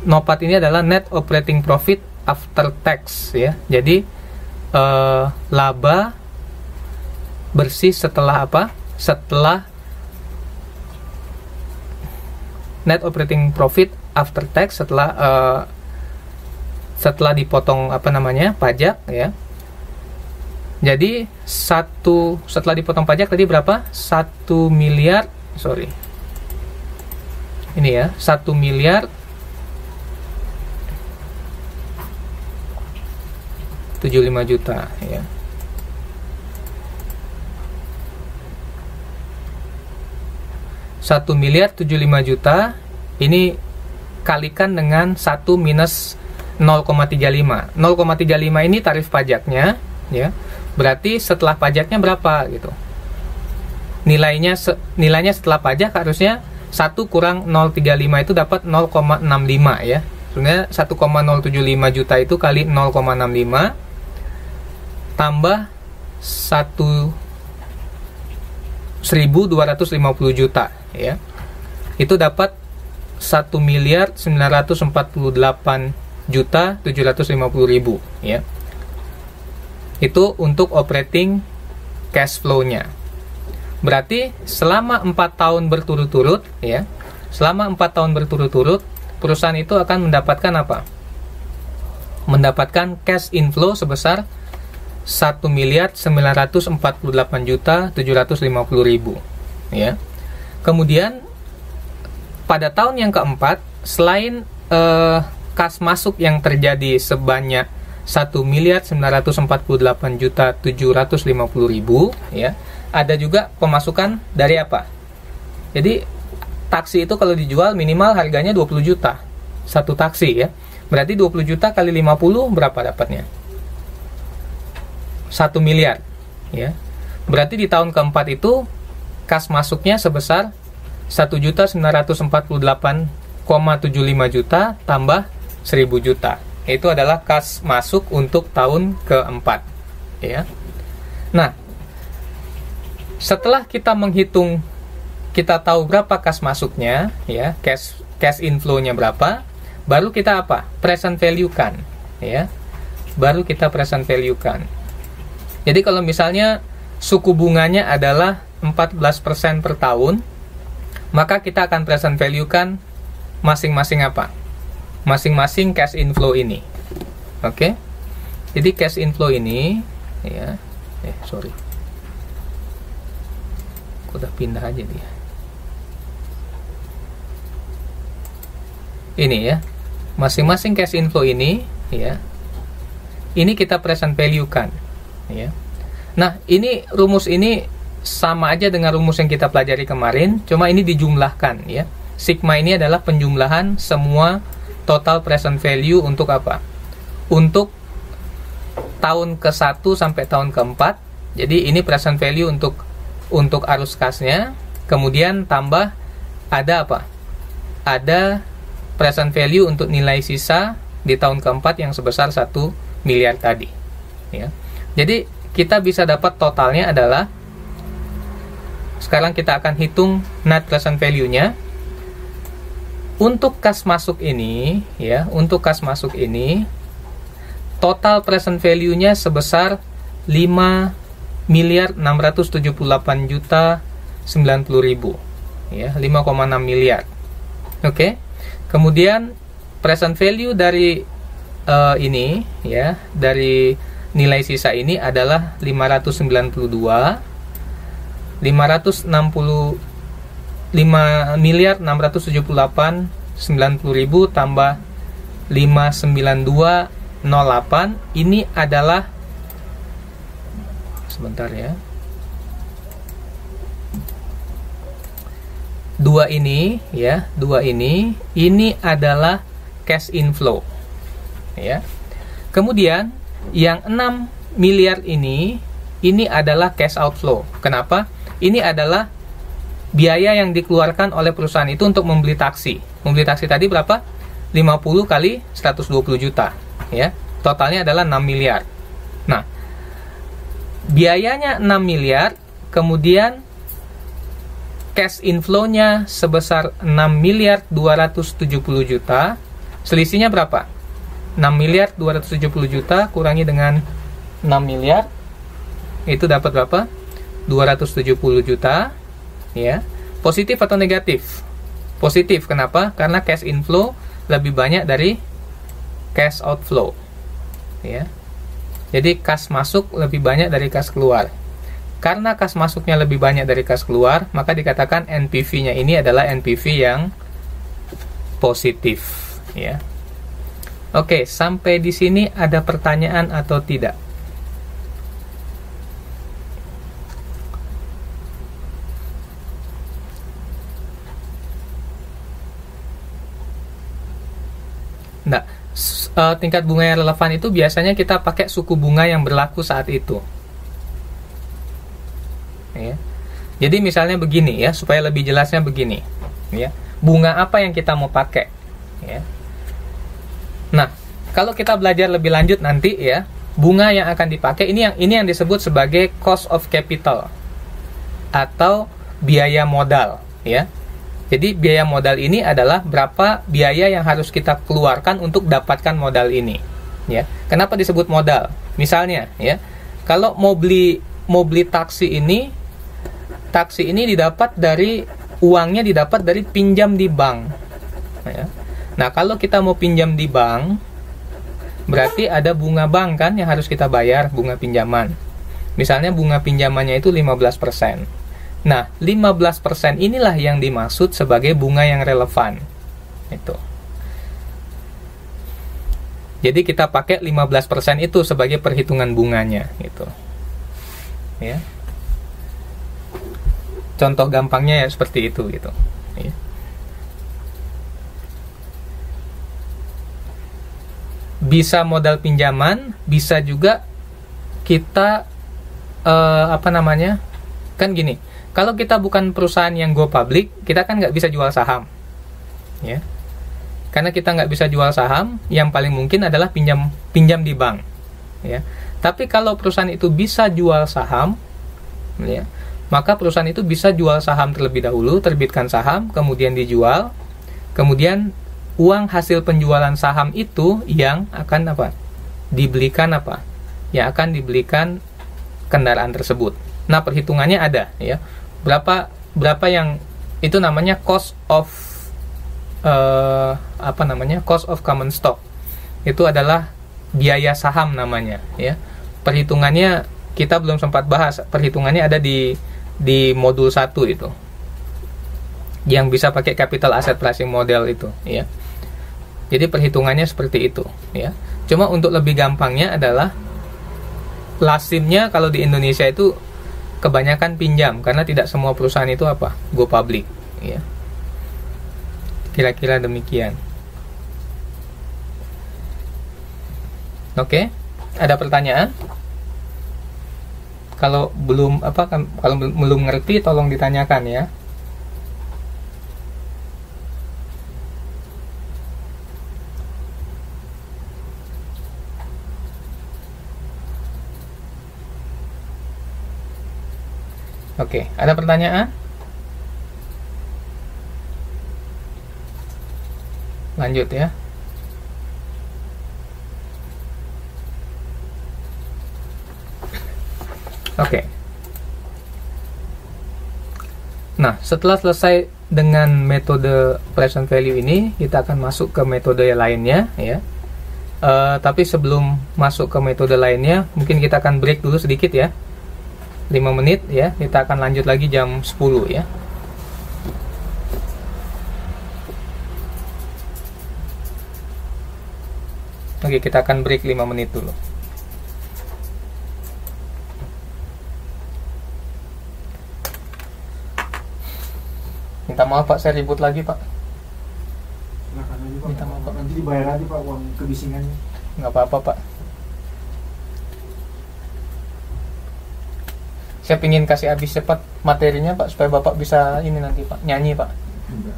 NOPAT ini adalah net operating profit after tax ya. Jadi laba bersih setelah apa? Setelah net operating profit after tax, setelah dipotong apa namanya pajak ya. Jadi setelah dipotong pajak tadi berapa? 1 miliar, sorry. Ini ya, 1 miliar 75 juta ya. Rp1.075.000 ini kalikan dengan 1 minus 0,35. 0,35 ini tarif pajaknya ya. Berarti setelah pajaknya berapa gitu. Nilainya setelah pajak harusnya 1 kurang 035 itu dapat 0,65 ya. Sebenarnya 1,075 juta itu kali 0,65 tambah 1.250 juta ya. Itu dapat 1.948.750.000 ya. Itu untuk operating cash flow-nya. Berarti selama 4 tahun berturut-turut ya, selama 4 tahun berturut-turut perusahaan itu akan mendapatkan apa? Mendapatkan cash inflow sebesar 1.948.750.000 ya. Kemudian pada tahun yang keempat, selain kas masuk yang terjadi sebanyak 1.948.750.000 ya, ada juga pemasukan dari apa? Jadi taksi itu kalau dijual minimal harganya 20 juta satu taksi ya. Berarti 20 juta kali 50 berapa dapatnya? 1 miliar ya. Berarti di tahun keempat itu kas masuknya sebesar 1.948,75 juta tambah 1.000 juta. Itu adalah kas masuk untuk tahun keempat ya. Nah, setelah kita menghitung, kita tahu berapa kas masuknya ya, cash inflow-nya berapa, baru kita apa? Present value kan ya. Baru kita present value kan. Jadi kalau misalnya suku bunganya adalah 14% per tahun, maka kita akan present value kan masing-masing apa? Masing-masing cash inflow ini. Oke? Jadi cash inflow ini ya, udah pindah aja dia. Ini ya. Masing-masing cash inflow ini ya. Ini kita present value kan ya. Nah, ini rumus ini sama aja dengan rumus yang kita pelajari kemarin, cuma ini dijumlahkan ya. Sigma ini adalah penjumlahan semua total present value untuk apa? Untuk tahun ke-1 sampai tahun ke-4. Jadi ini present value untuk arus kasnya, kemudian tambah ada apa? Ada present value untuk nilai sisa di tahun keempat yang sebesar 1 miliar tadi ya. Jadi kita bisa dapat totalnya adalah, sekarang kita akan hitung net present value-nya. Untuk kas masuk ini ya, untuk kas masuk ini total present value-nya sebesar 5.678.090.000 ya, 5,6 miliar. Oke. Kemudian present value dari ini ya, dari nilai sisa ini adalah 5.678.090.000 tambah 59208. Ini adalah, sebentar ya, dua ini adalah cash inflow ya. Kemudian yang 6 miliar ini adalah cash outflow. Kenapa? Ini adalah biaya yang dikeluarkan oleh perusahaan itu untuk membeli taksi. Membeli taksi tadi berapa? 50 kali 120 juta ya. Totalnya adalah 6 miliar. Nah, biayanya 6 miliar, kemudian cash inflow-nya sebesar 6.270 juta. Selisihnya berapa? 6.270 juta kurangi dengan 6 miliar. Itu dapat berapa? 270 juta ya. Positif atau negatif? Positif. Kenapa? Karena cash inflow lebih banyak dari cash outflow ya. Jadi kas masuk lebih banyak dari kas keluar. Karena kas masuknya lebih banyak dari kas keluar, maka dikatakan NPV-nya ini adalah NPV yang positif ya. Oke, sampai di sini ada pertanyaan atau tidak? Nah, tingkat bunga yang relevan itu biasanya kita pakai suku bunga yang berlaku saat itu Jadi misalnya begini ya, supaya lebih jelasnya begini ya. Bunga apa yang kita mau pakai ya. Nah, kalau kita belajar lebih lanjut nanti ya, bunga yang akan dipakai ini yang disebut sebagai cost of capital atau biaya modal ya. Jadi biaya modal ini adalah berapa biaya yang harus kita keluarkan untuk dapatkan modal ini ya. Kenapa disebut modal? Misalnya ya, kalau mau beli taksi ini uangnya didapat dari pinjam di bank ya. Nah, kalau kita mau pinjam di bank, berarti ada bunga bank kan yang harus kita bayar, bunga pinjaman. Misalnya bunga pinjamannya itu 15%. Nah, 15% inilah yang dimaksud sebagai bunga yang relevan. Itu. Jadi kita pakai 15% itu sebagai perhitungan bunganya gitu. Ya. Contoh gampangnya ya seperti itu gitu. Ya. Bisa modal pinjaman, bisa juga kita kan gini. Kalau kita bukan perusahaan yang go public, kita kan nggak bisa jual saham, ya. Karena kita nggak bisa jual saham, yang paling mungkin adalah pinjam di bank, ya. Tapi kalau perusahaan itu bisa jual saham, ya, maka perusahaan itu bisa jual saham terlebih dahulu, terbitkan saham, kemudian dijual, kemudian uang hasil penjualan saham itu yang akan dibelikan yang akan dibelikan kendaraan tersebut. Nah, perhitungannya ada ya. Berapa yang itu namanya cost of cost of common stock. Itu adalah biaya saham namanya ya. Perhitungannya kita belum sempat bahas. Perhitungannya ada di modul 1 itu. Yang bisa pakai capital asset pricing model itu ya. Jadi perhitungannya seperti itu ya. Cuma untuk lebih gampangnya adalah lazimnya kalau di Indonesia itu kebanyakan pinjam karena tidak semua perusahaan itu go public ya. Kira-kira demikian. Oke, ada pertanyaan? Kalau belum ngerti tolong ditanyakan ya. Oke, ada pertanyaan? Lanjut ya. Oke. Nah, setelah selesai dengan metode present value ini, kita akan masuk ke metode yang lainnya ya. Tapi sebelum masuk ke metode lainnya, mungkin kita akan break dulu sedikit ya. 5 menit ya, kita akan lanjut lagi jam 10 ya. Oke, kita akan break 5 menit dulu. Minta maaf Pak, saya ribut lagi Pak. Minta maaf Pak, nanti dibayar lagi Pak uang kebisingannya. Nggak apa-apa Pak. Saya pingin kasih habis cepat materinya Pak, supaya Bapak bisa ini nanti Pak, nyanyi Pak. Enggak.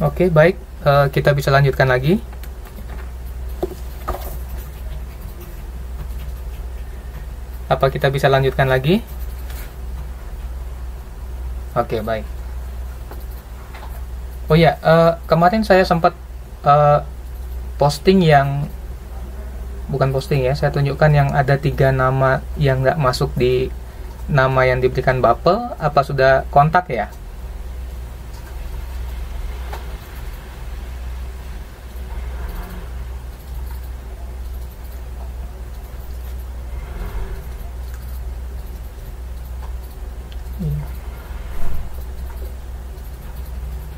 Oke, baik. Kita bisa lanjutkan lagi. Apa kita bisa lanjutkan lagi? Oke, baik. Oh ya, kemarin saya sempat posting yang bukan posting ya, saya tunjukkan yang ada 3 nama yang nggak masuk di nama yang diberikan bubble. Apa sudah kontak ya?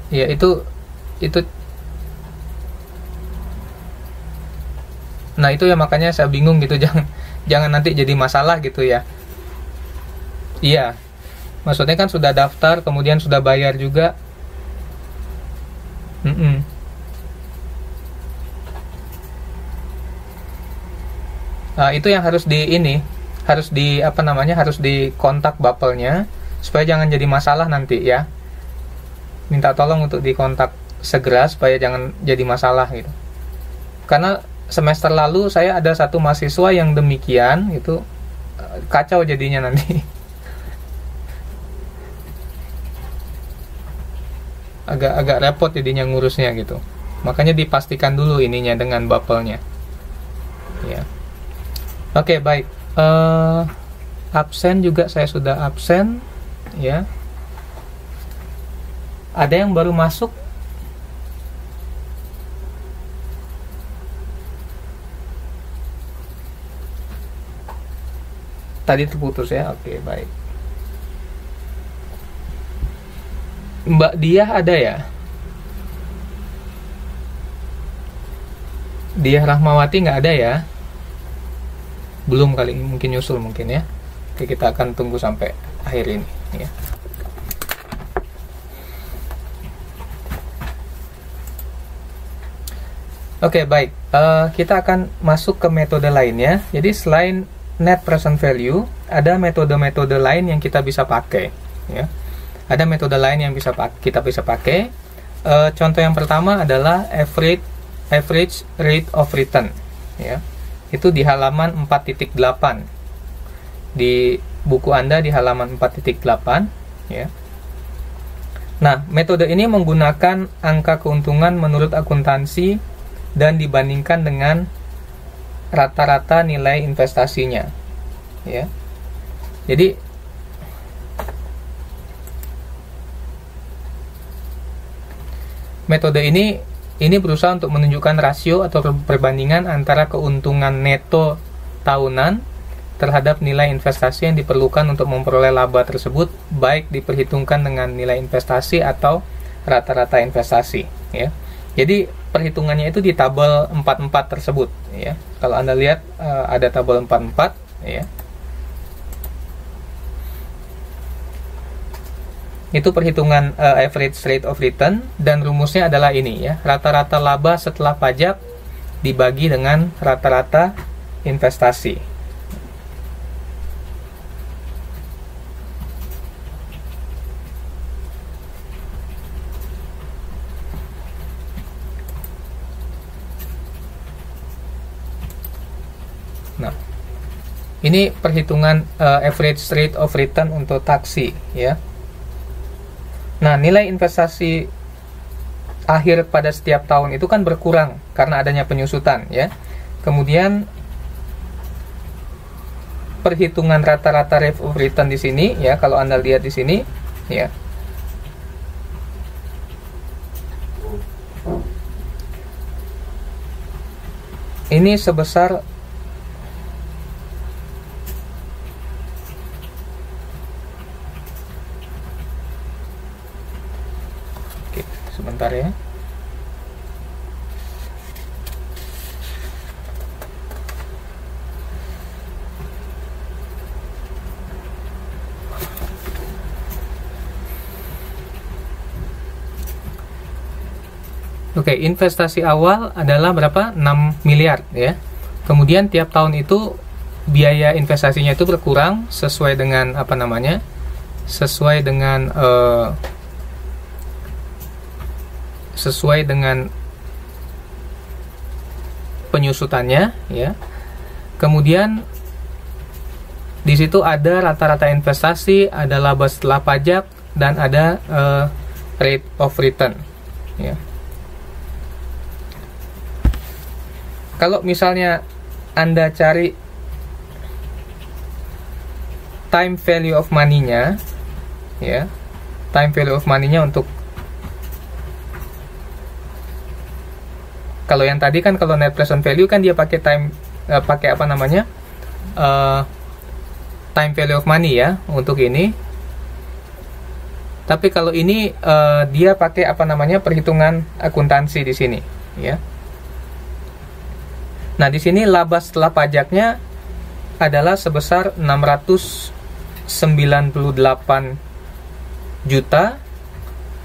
Ya, itu nah itu ya, makanya saya bingung gitu. Jangan nanti jadi masalah gitu ya. Iya, maksudnya kan sudah daftar, kemudian sudah bayar juga. Nah, itu yang harus harus di apa namanya, harus dikontak bapelnya supaya jangan jadi masalah nanti ya. Minta tolong untuk dikontak segera supaya jangan jadi masalah gitu. Karena semester lalu saya ada satu mahasiswa yang demikian, itu kacau jadinya nanti. Agak repot jadinya ngurusnya gitu. Makanya dipastikan dulu ininya dengan bapelnya. Ya. Oke, baik. Absen juga saya sudah absen ya. Ada yang baru masuk? Tadi terputus ya. Oke, baik. Mbak Diah ada ya? Diah Rahmawati nggak ada ya? Belum kali, mungkin nyusul mungkin ya. Oke, kita akan tunggu sampai akhir ini ya. Oke, baik. Kita akan masuk ke metode lainnya. Jadi selain net present value, ada metode-metode lain yang kita bisa pakai. Ya. Ada metode lain yang kita bisa pakai. Contoh yang pertama adalah average rate of return. Ya. Itu di halaman 4.8. Di buku Anda di halaman 4.8. Ya. Nah, metode ini menggunakan angka keuntungan menurut akuntansi dan dibandingkan dengan rata-rata nilai investasinya ya. Jadi metode ini berusaha untuk menunjukkan rasio atau perbandingan antara keuntungan neto tahunan terhadap nilai investasi yang diperlukan untuk memperoleh laba tersebut, baik diperhitungkan dengan nilai investasi atau rata-rata investasi ya. Jadi perhitungannya itu di tabel 44 tersebut ya. Kalau Anda lihat ada tabel 44 ya. Itu perhitungan average rate of return, dan rumusnya adalah ini ya. Rata-rata laba setelah pajak dibagi dengan rata-rata investasi. Nah, ini perhitungan average rate of return untuk taksi ya. Nah, nilai investasi akhir pada setiap tahun itu kan berkurang karena adanya penyusutan ya. Kemudian perhitungan rata-rata rate of return di sini ya, kalau Anda lihat di sini ya. Ini sebesar sebentar ya. Oke, investasi awal adalah berapa? 6 miliar ya. Kemudian tiap tahun itu biaya investasinya itu berkurang sesuai dengan apa namanya? Sesuai dengan sesuai dengan penyusutannya, ya. Kemudian di situ ada rata-rata investasi, ada laba setelah pajak, dan ada rate of return, ya. Kalau misalnya Anda cari time value of money-nya, ya, time value of money-nya untuk, kalau yang tadi kan kalau net present value kan dia pakai pakai apa namanya, time value of money ya untuk ini. Tapi kalau ini dia pakai apa namanya, perhitungan akuntansi di sini, ya. Nah, di sini laba setelah pajaknya adalah sebesar 698 juta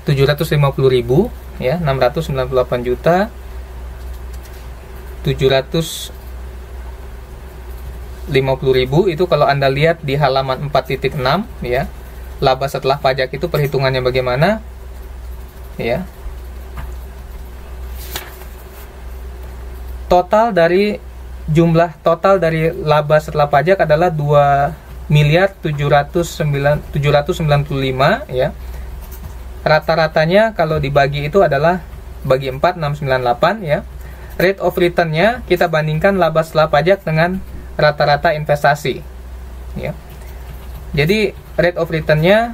750 ribu, ya, 698 juta 750 ribu. Itu kalau Anda lihat di halaman 4.6, ya, laba setelah pajak itu perhitungannya bagaimana, ya. Jumlah total dari laba setelah pajak adalah 2.795, ya. Rata-ratanya kalau dibagi itu adalah bagi 4, 698, ya. Rate of return-nya kita bandingkan laba setelah pajak dengan rata-rata investasi, ya. Jadi rate of return-nya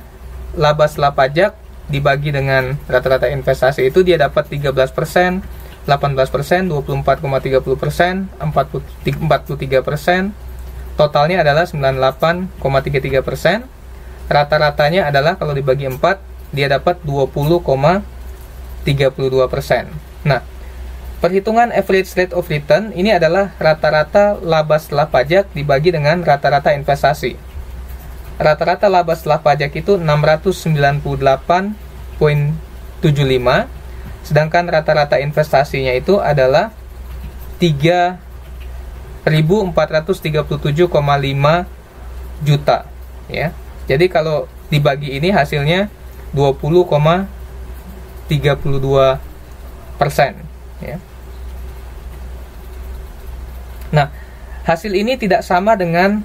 laba setelah pajak dibagi dengan rata-rata investasi itu dia dapat 13%, 18%, 24,30%, 43%, totalnya adalah 98,33%. Rata-ratanya adalah kalau dibagi 4 dia dapat 20,32%. Nah, perhitungan average rate of return ini adalah rata-rata laba setelah pajak dibagi dengan rata-rata investasi. Rata-rata laba setelah pajak itu 698,75, sedangkan rata-rata investasinya itu adalah 3.437,5 juta, ya. Jadi kalau dibagi ini hasilnya 20,32%, ya. Nah, hasil ini tidak sama dengan,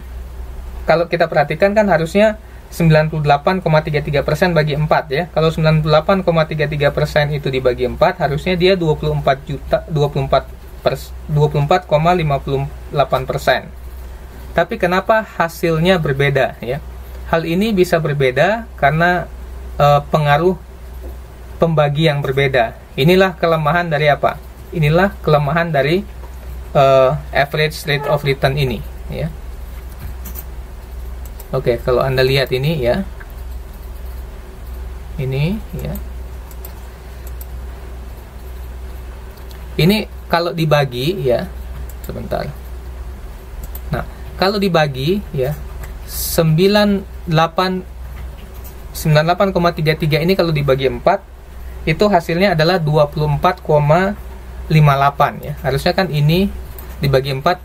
kalau kita perhatikan kan harusnya 98,33% bagi 4, ya. Kalau 98,33% itu dibagi 4, harusnya dia 24,58%. Tapi kenapa hasilnya berbeda, ya? Hal ini bisa berbeda karena pengaruh pembagi yang berbeda. Inilah kelemahan dari apa? Inilah kelemahan dari average rate of return ini, ya. Oke, kalau Anda lihat ini, ya. Ini, ya. Ini kalau dibagi, ya. Sebentar. Nah, kalau dibagi, ya, 98,33 ini kalau dibagi 4 itu hasilnya adalah 24,58, ya. Harusnya kan ini dibagi 4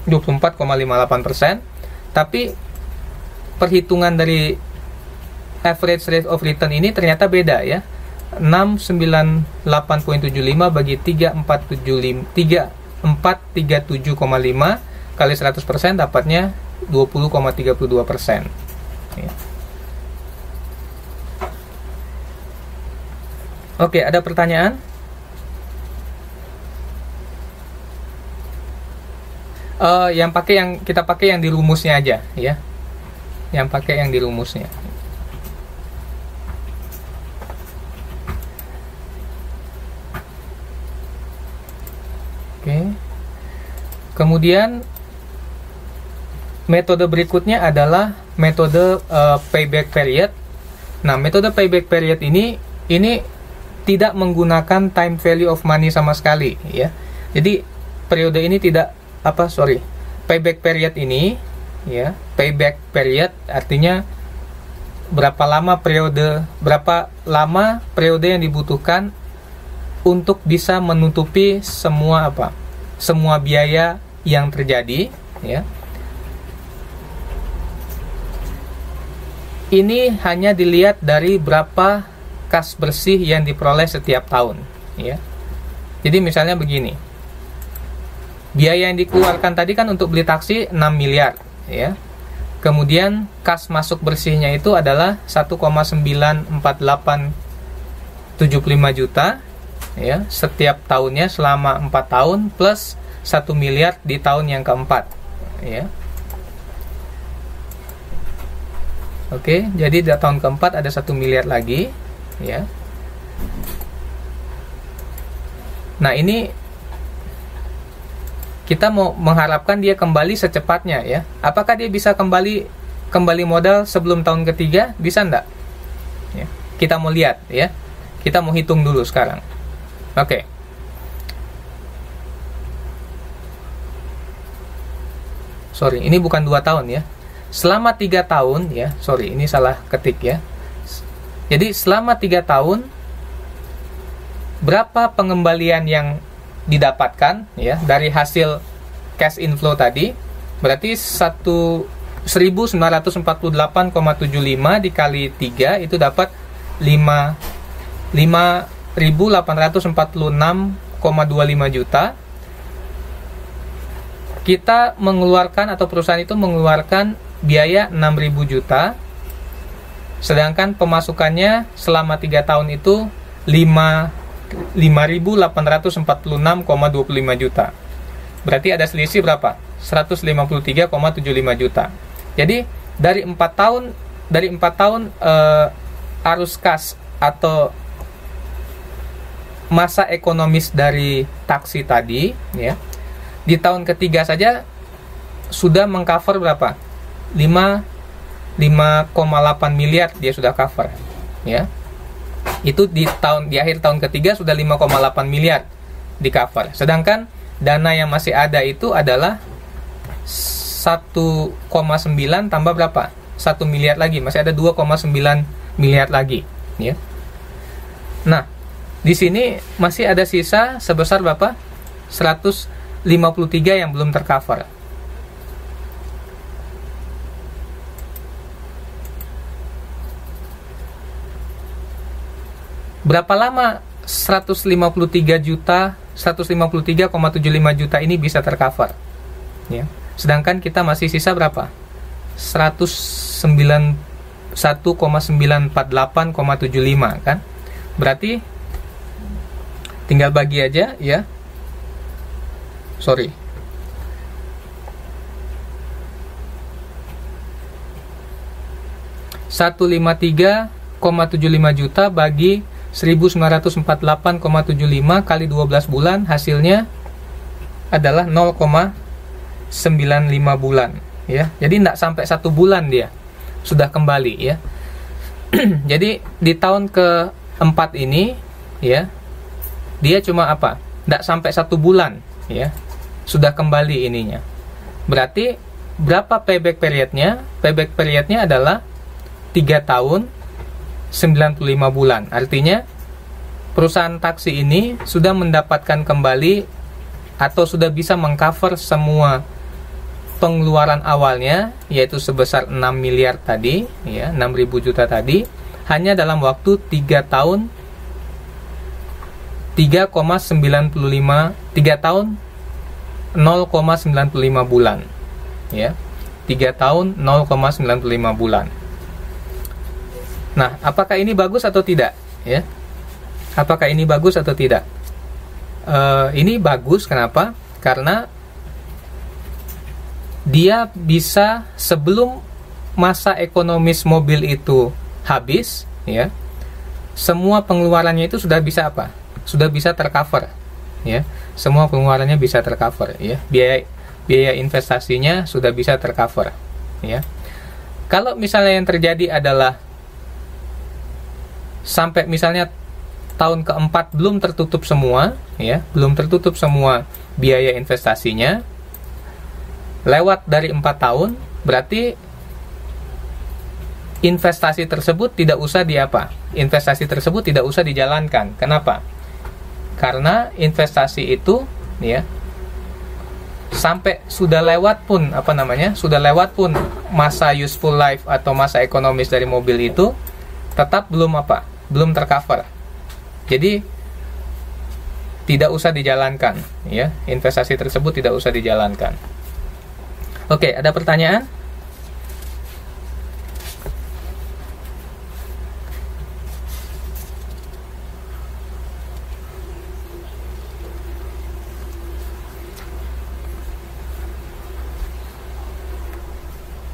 24,58%, tapi perhitungan dari average rate of return ini ternyata beda, ya. 698,75 bagi 3437,5 kali 100% dapatnya 20,32%, ya. Oke, ada pertanyaan? Yang kita pakai yang di rumusnya aja, ya. Yang pakai yang di rumusnya. Oke. Kemudian metode berikutnya adalah metode payback period. Nah, metode payback period ini tidak menggunakan time value of money sama sekali, ya. Jadi periode ini payback period ini, ya, payback period artinya berapa lama periode yang dibutuhkan untuk bisa menutupi semua biaya yang terjadi, ya. Ini hanya dilihat dari berapa kas bersih yang diperoleh setiap tahun, ya. Jadi misalnya begini, biaya yang dikeluarkan tadi kan untuk beli taksi 6 miliar, ya. Kemudian kas masuk bersihnya itu adalah 1,94875 juta, ya, setiap tahunnya selama 4 tahun plus 1 miliar di tahun yang keempat, ya. Oke, jadi di tahun keempat ada 1 miliar lagi, ya. Nah, ini kita mau mengharapkan dia kembali secepatnya, ya. Apakah dia bisa kembali modal sebelum tahun ketiga? Bisa enggak? Ya. Kita mau lihat, ya. Kita mau hitung dulu sekarang. Oke. Sorry, ini bukan 2 tahun, ya. Selama 3 tahun, ya. Sorry, ini salah ketik, ya. Jadi selama 3 tahun, berapa pengembalian yang didapatkan, ya, dari hasil cash inflow tadi? Berarti 1948,75 dikali 3 itu dapat 5.846,25 juta. Kita mengeluarkan, atau perusahaan itu mengeluarkan biaya 6.000 juta, sedangkan pemasukannya selama 3 tahun itu 5.846,25 juta. Berarti ada selisih berapa? 153,75 juta. Jadi dari 4 tahun arus kas atau masa ekonomis dari taksi tadi, ya, di tahun ketiga saja sudah mengcover berapa? 5,8 miliar dia sudah cover, ya. Itu di akhir tahun ketiga sudah 5,8 miliar di cover. Sedangkan dana yang masih ada itu adalah 1,9 tambah berapa? 1 miliar lagi, masih ada 2,9 miliar lagi, ya. Nah, di sini masih ada sisa sebesar berapa? 153 yang belum tercover. Berapa lama 153,75 juta ini bisa tercover, ya. Sedangkan kita masih sisa berapa? 1,948,75 kan? Berarti tinggal bagi aja, ya. Sorry. $153,75 juta bagi 1948,75 kali 12 bulan, hasilnya adalah 0,95 bulan, ya. Jadi tidak sampai 1 bulan dia sudah kembali, ya. Jadi di tahun keempat ini, ya, dia cuma apa? Tidak sampai 1 bulan, ya, sudah kembali ininya. Berarti berapa payback periodnya? Payback periodnya adalah 3 tahun 95 bulan. Artinya perusahaan taksi ini sudah mendapatkan kembali atau sudah bisa mengcover semua pengeluaran awalnya, yaitu sebesar 6 miliar tadi, ya, 6.000 juta tadi, hanya dalam waktu 3 tahun 3 tahun 0,95 bulan, ya. 3 tahun 0,95 bulan. Nah, apakah ini bagus atau tidak, ya? Apakah ini bagus atau tidak? Ini bagus, kenapa? Karena dia bisa sebelum masa ekonomis mobil itu habis, ya, semua pengeluarannya itu sudah bisa apa? Sudah bisa tercover, ya. Semua pengeluarannya bisa tercover, ya. Biaya investasinya sudah bisa tercover, ya. Kalau misalnya yang terjadi adalah sampai misalnya tahun keempat belum tertutup semua, ya, belum tertutup semua biaya investasinya, lewat dari 4 tahun, berarti investasi tersebut tidak usah investasi tersebut tidak usah dijalankan. Kenapa? Karena investasi itu, ya, sampai sudah lewat pun masa useful life atau masa ekonomis dari mobil itu, tetap belum belum tercover. Jadi tidak usah dijalankan, ya. Investasi tersebut tidak usah dijalankan. Oke, ada pertanyaan?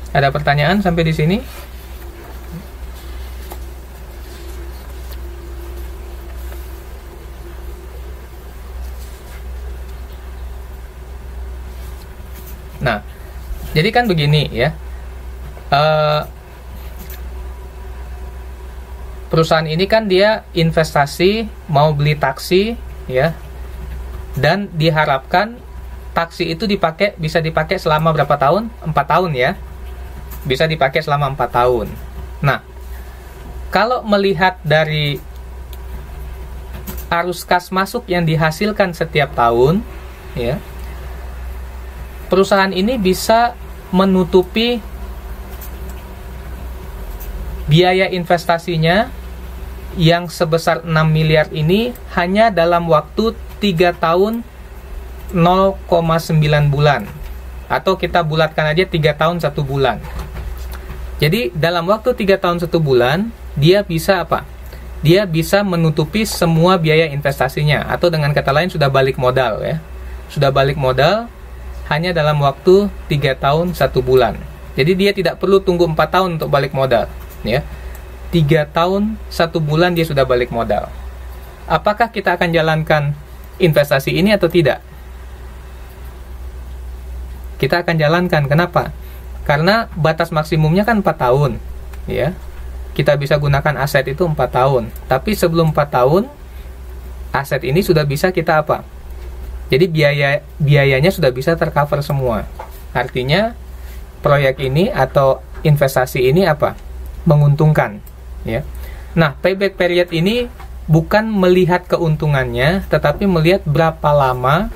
Ada pertanyaan sampai di sini? Nah, jadi kan begini ya, perusahaan ini kan dia investasi mau beli taksi ya, dan diharapkan taksi itu bisa dipakai selama berapa tahun? 4 tahun ya, bisa dipakai selama 4 tahun. Nah, kalau melihat dari arus kas masuk yang dihasilkan setiap tahun ya, perusahaan ini bisa menutupi biaya investasinya yang sebesar 6 miliar ini hanya dalam waktu 3 tahun 0,9 bulan. Atau kita bulatkan aja 3 tahun 1 bulan. Jadi dalam waktu 3 tahun 1 bulan, dia bisa apa? Dia bisa menutupi semua biaya investasinya. Atau dengan kata lain sudah balik modal ya. Sudah balik modal hanya dalam waktu 3 tahun 1 bulan. Jadi dia tidak perlu tunggu 4 tahun untuk balik modal ya. 3 tahun 1 bulan dia sudah balik modal. Apakah kita akan jalankan investasi ini atau tidak? Kita akan jalankan. Kenapa? Karena batas maksimumnya kan 4 tahun ya. Kita bisa gunakan aset itu 4 tahun. Tapi sebelum 4 tahun aset ini sudah bisa kita apa? Jadi biayanya sudah bisa tercover semua. Artinya proyek ini atau investasi ini apa? Menguntungkan, ya. Nah, payback period ini bukan melihat keuntungannya, tetapi melihat berapa lama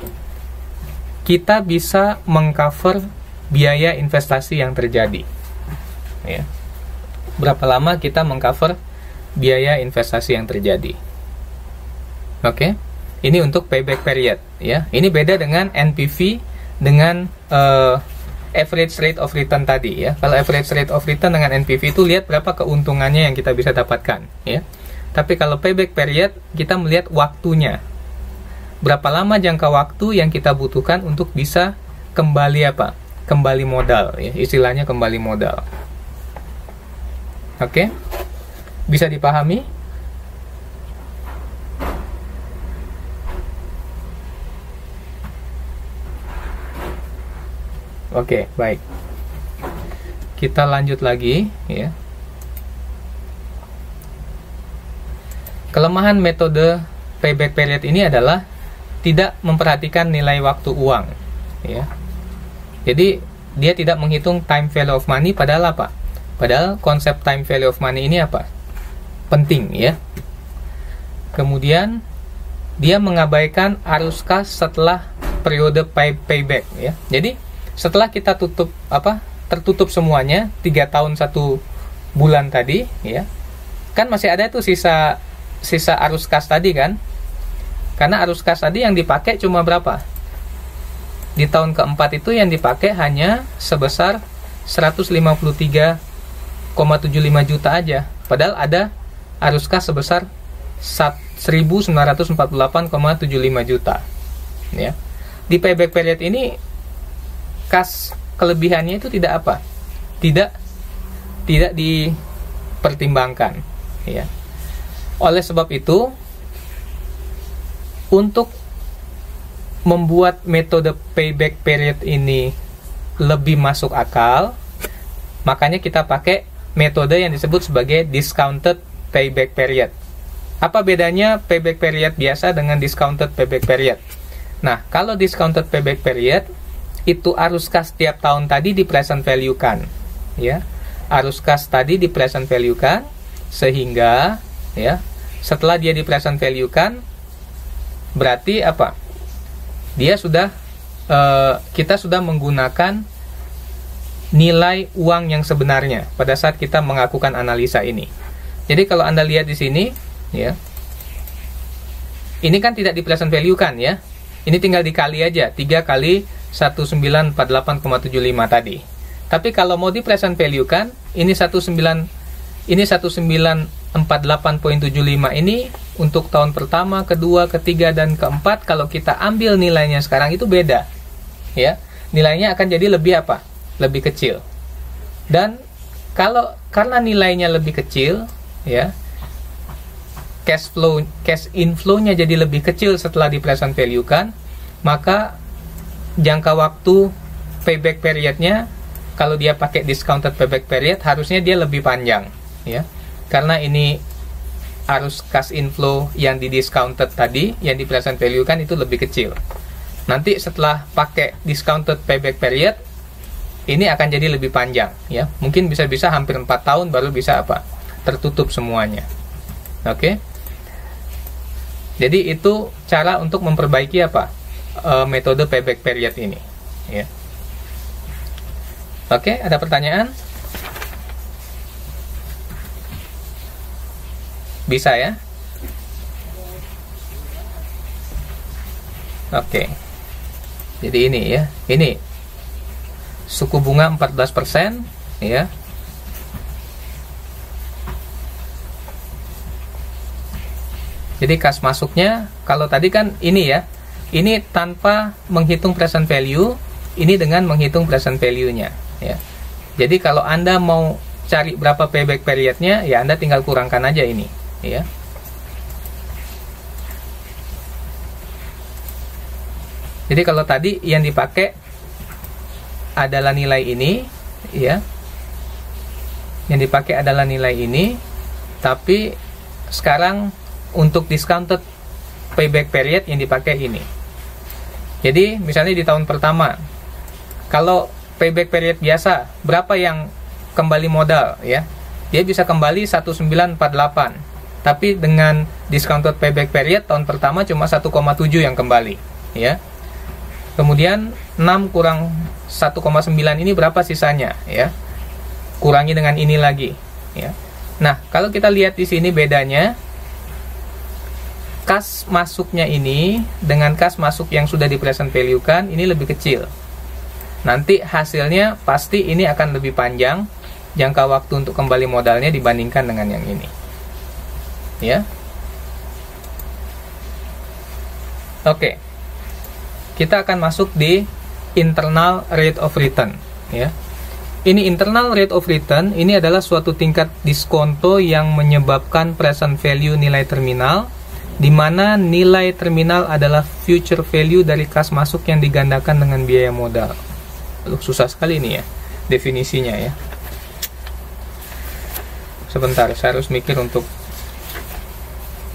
kita bisa mengcover biaya investasi yang terjadi. Ya. Berapa lama kita mengcover biaya investasi yang terjadi. Oke. Ini untuk payback period ya. Ini beda dengan NPV dengan average rate of return tadi ya. Kalau average rate of return dengan NPV itu lihat berapa keuntungannya yang kita bisa dapatkan ya. Tapi kalau payback period kita melihat waktunya. Berapa lama jangka waktu yang kita butuhkan untuk bisa kembali apa? Kembali modal ya. Istilahnya kembali modal. Oke. Bisa dipahami? Oke, baik. Kita lanjut lagi ya. Kelemahan metode payback period ini adalah tidak memperhatikan nilai waktu uang ya. Jadi dia tidak menghitung time value of money, padahal apa? Padahal konsep time value of money ini apa? Penting ya. Kemudian dia mengabaikan arus kas setelah periode payback ya. Jadi setelah kita tertutup semuanya 3 tahun 1 bulan tadi ya, kan masih ada tuh sisa arus kas tadi kan, karena arus kas tadi yang dipakai cuma berapa di tahun keempat, itu yang dipakai hanya sebesar 153,75 juta aja, padahal ada arus kas sebesar 1948,75 juta ya. Di payback period ini kas kelebihannya itu tidak apa? Tidak dipertimbangkan ya. Oleh sebab itu, untuk membuat metode payback period ini lebih masuk akal, makanya kita pakai metode yang disebut sebagai discounted payback period. Apa bedanya payback period biasa dengan discounted payback period? Nah, kalau discounted payback period itu arus kas tiap tahun tadi di present value kan ya. Arus kas tadi di present value kan, sehingga ya setelah dia di present value kan berarti apa? Dia sudah kita sudah menggunakan nilai uang yang sebenarnya pada saat kita melakukan analisa ini. Jadi kalau Anda lihat di sini ya. Ini kan tidak di present value kan ya. Ini tinggal dikali aja, 3 kali 1948,75 tadi. Tapi kalau mau di present value kan, ini 1948,75 ini untuk tahun pertama, kedua, ketiga, dan keempat. Kalau kita ambil nilainya sekarang itu beda, ya. Nilainya akan jadi lebih apa? Lebih kecil. Dan karena nilainya lebih kecil, ya, cash inflow-nya jadi lebih kecil setelah di present value kan, maka jangka waktu payback period-nya, kalau dia pakai discounted payback period, harusnya dia lebih panjang, ya, karena ini arus cash inflow yang di discounted tadi, yang di present value kan itu lebih kecil. Nanti setelah pakai discounted payback period, ini akan jadi lebih panjang, ya, mungkin bisa-bisa hampir 4 tahun baru bisa apa? Tertutup semuanya. Oke. Jadi itu cara untuk memperbaiki apa? Metode payback period ini, ya. Oke, ada pertanyaan? Bisa ya? Oke. Jadi ini ya, ini suku bunga 14%, ya. Jadi kas masuknya, kalau tadi kan ini ya, ini tanpa menghitung present value, ini dengan menghitung present value-nya, ya. Jadi kalau Anda mau cari berapa payback period-nya, ya Anda tinggal kurangkan aja ini, ya. Jadi kalau tadi yang dipakai adalah nilai ini, ya. Yang dipakai adalah nilai ini, tapi sekarang untuk discounted payback period yang dipakai ini. Jadi misalnya di tahun pertama, kalau payback period biasa, berapa yang kembali modal, ya? Dia bisa kembali 1948. Tapi dengan discounted payback period tahun pertama cuma 1,7 yang kembali, ya. Kemudian 6 kurang 1,9 ini berapa sisanya, ya? Kurangi dengan ini lagi, ya. Nah, kalau kita lihat di sini bedanya, kas masuknya ini dengan kas masuk yang sudah di present value kan ini lebih kecil. Nanti hasilnya pasti ini akan lebih panjang jangka waktu untuk kembali modalnya dibandingkan dengan yang ini, ya. Oke, kita akan masuk di internal rate of return, ya. Ini internal rate of return ini adalah suatu tingkat diskonto yang menyebabkan present value nilai terminal, di mana nilai terminal adalah future value dari kas masuk yang digandakan dengan biaya modal. Susah sekali ini ya definisinya, ya. Sebentar, saya harus mikir untuk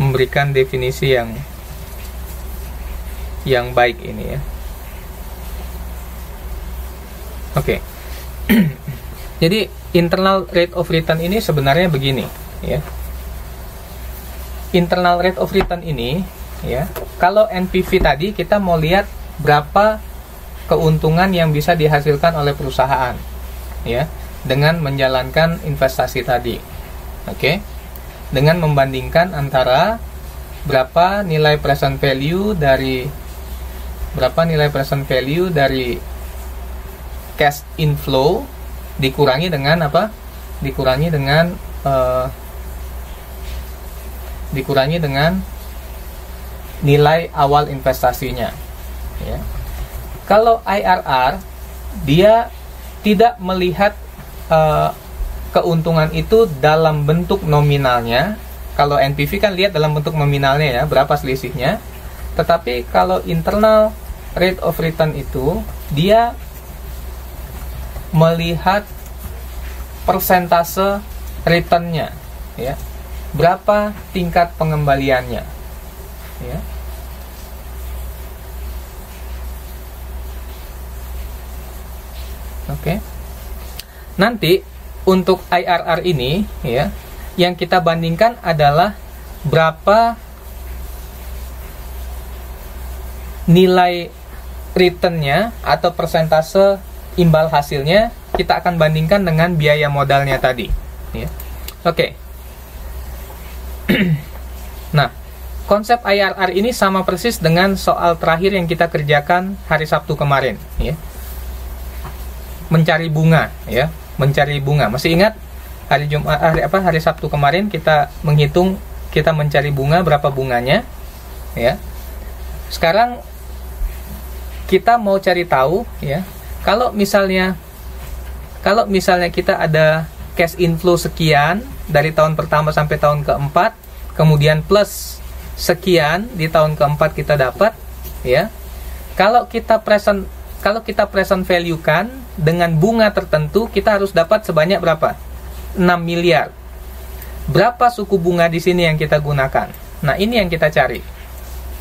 memberikan definisi yang baik ini, ya. Oke. Jadi internal rate of return ini sebenarnya begini, ya. Internal rate of return ini, ya, kalau NPV tadi kita mau lihat berapa keuntungan yang bisa dihasilkan oleh perusahaan, ya, dengan menjalankan investasi tadi. Oke. Dengan membandingkan antara berapa nilai present value dari cash inflow dikurangi dengan apa? Dikurangi dengan nilai awal investasinya, ya. Kalau IRR, dia tidak melihat keuntungan itu dalam bentuk nominalnya. Kalau NPV kan lihat dalam bentuk nominalnya, ya, berapa selisihnya. Tetapi kalau internal rate of return itu, dia melihat persentase returnnya, ya. Berapa tingkat pengembaliannya, ya. Oke. Nanti untuk IRR ini, ya, yang kita bandingkan adalah berapa nilai returnnya atau persentase imbal hasilnya, kita akan bandingkan dengan biaya modalnya tadi, ya. Oke. konsep IRR ini sama persis dengan soal terakhir yang kita kerjakan hari Sabtu kemarin, ya. Mencari bunga, ya, mencari bunga. Masih ingat hari Sabtu kemarin kita menghitung, kita mencari bunga, berapa bunganya, ya. Sekarang kita mau cari tahu, ya, kalau misalnya kita ada cash inflow sekian dari tahun pertama sampai tahun keempat, kemudian plus sekian di tahun keempat kita dapat, ya. Kalau kita present value kan dengan bunga tertentu, kita harus dapat sebanyak berapa? 6 miliar. Berapa suku bunga di sini yang kita gunakan? Nah, ini yang kita cari,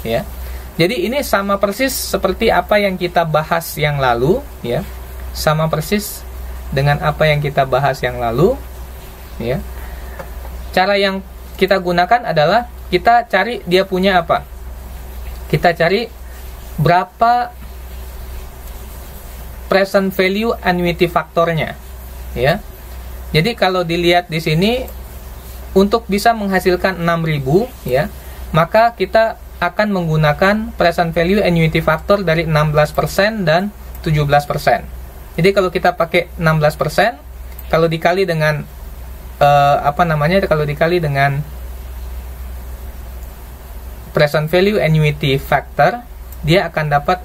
ya. Jadi ini sama persis seperti apa yang kita bahas yang lalu, ya. Sama persis dengan apa yang kita bahas yang lalu, ya. Cara yang kita gunakan adalah kita cari dia punya apa? Kita cari berapa present value annuity faktornya, ya. Jadi kalau dilihat di sini, untuk bisa menghasilkan 6.000, ya, maka kita akan menggunakan present value annuity factor dari 16% dan 17%. Jadi kalau kita pakai 16%, kalau dikali dengan kalau dikali dengan present value annuity factor, dia akan dapat,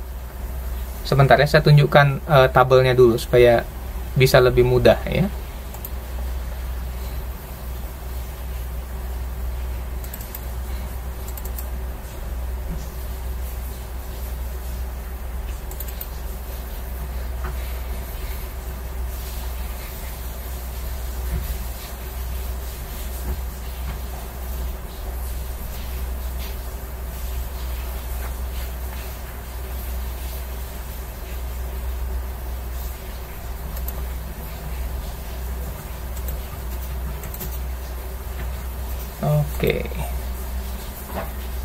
sebentar ya, saya tunjukkan tabelnya dulu supaya bisa lebih mudah, ya.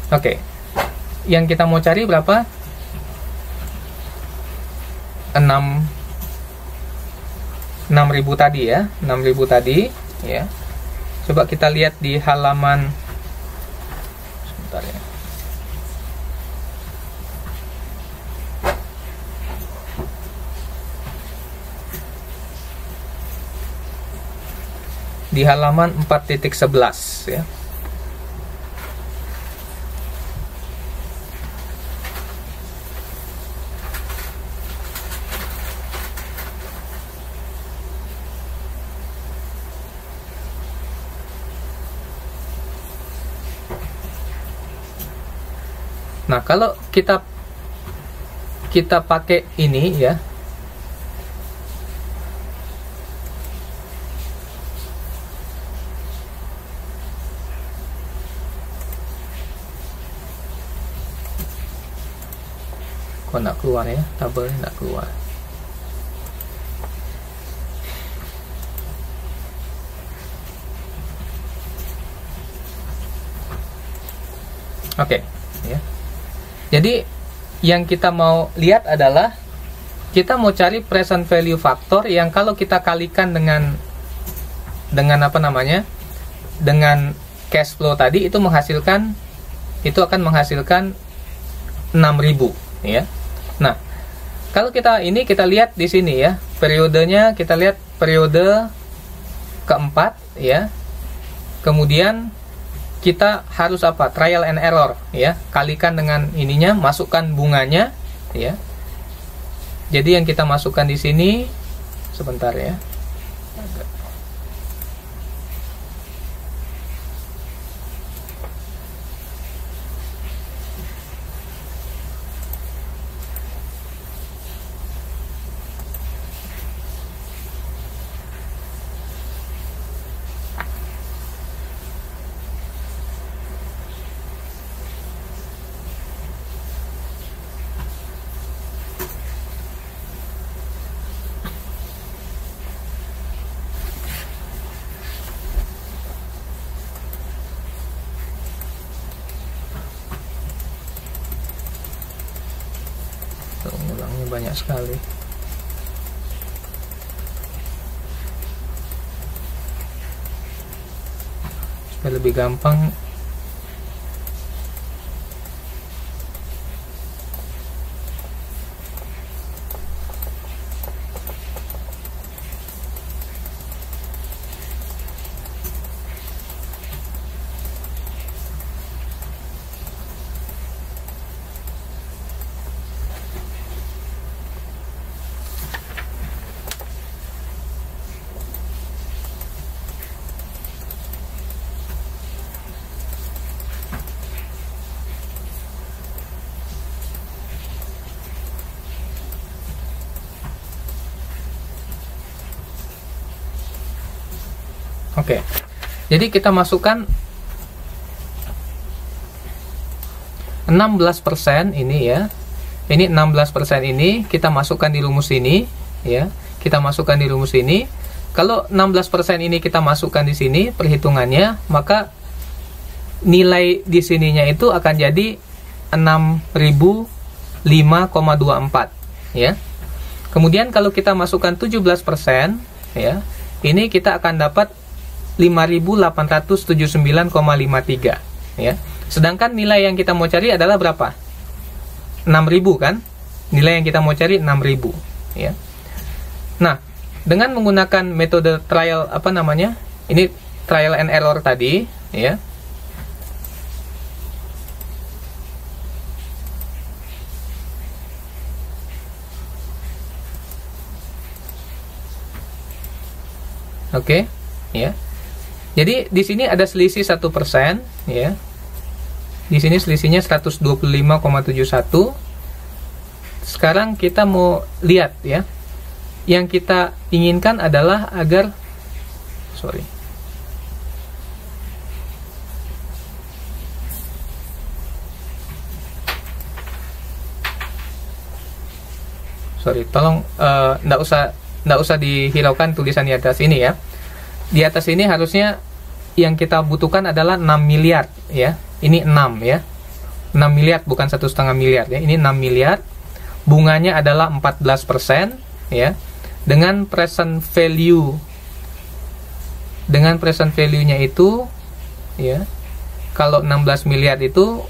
Oke. Yang kita mau cari berapa? 6.000 tadi, ya. 6.000 tadi, ya. Coba kita lihat di halaman, sebentar ya. Di halaman 4.11, ya. Nah, kalau kita pakai ini, ya, kok nggak keluar ya, tabelnya nggak keluar. Oke, ya. Jadi yang kita mau lihat adalah kita mau cari present value factor yang kalau kita kalikan dengan apa namanya, dengan cash flow tadi, itu akan menghasilkan 6.000, ya. Nah, kalau kita lihat di sini, ya, periodenya, kita lihat periode keempat, ya. Kemudian kita harus apa? Trial and error, ya. Kalikan dengan ininya, masukkan bunganya, ya. Jadi yang kita masukkan di sini, sebentar ya. Ngulangnya banyak sekali. Supaya lebih gampang, Oke. Jadi kita masukkan 16% ini ya. Ini 16% ini kita masukkan di rumus ini ya. Kita masukkan di rumus ini. Kalau 16% ini kita masukkan di sini perhitungannya, maka nilai di sininya itu akan jadi 6005,24 ya. Kemudian kalau kita masukkan 17% ya, ini kita akan dapat 5879,53 ya. Sedangkan nilai yang kita mau cari adalah berapa? 6000 kan? Nilai yang kita mau cari 6000 ya. Nah, dengan menggunakan metode trial Ini trial and error tadi ya. Oke, ya. Jadi di sini ada selisih 1% ya. Di sini selisihnya 125,71. Sekarang kita mau lihat ya. Yang kita inginkan adalah agar tolong nggak usah dihiraukan tulisan di atas ini ya. Di atas ini harusnya yang kita butuhkan adalah 6 miliar ya. Ini 6 ya. 6 miliar bukan 1,5 miliar ya. Ini 6 miliar. Bunganya adalah 14% ya. Dengan present value. Dengan present value-nya itu ya. Kalau 16 miliar itu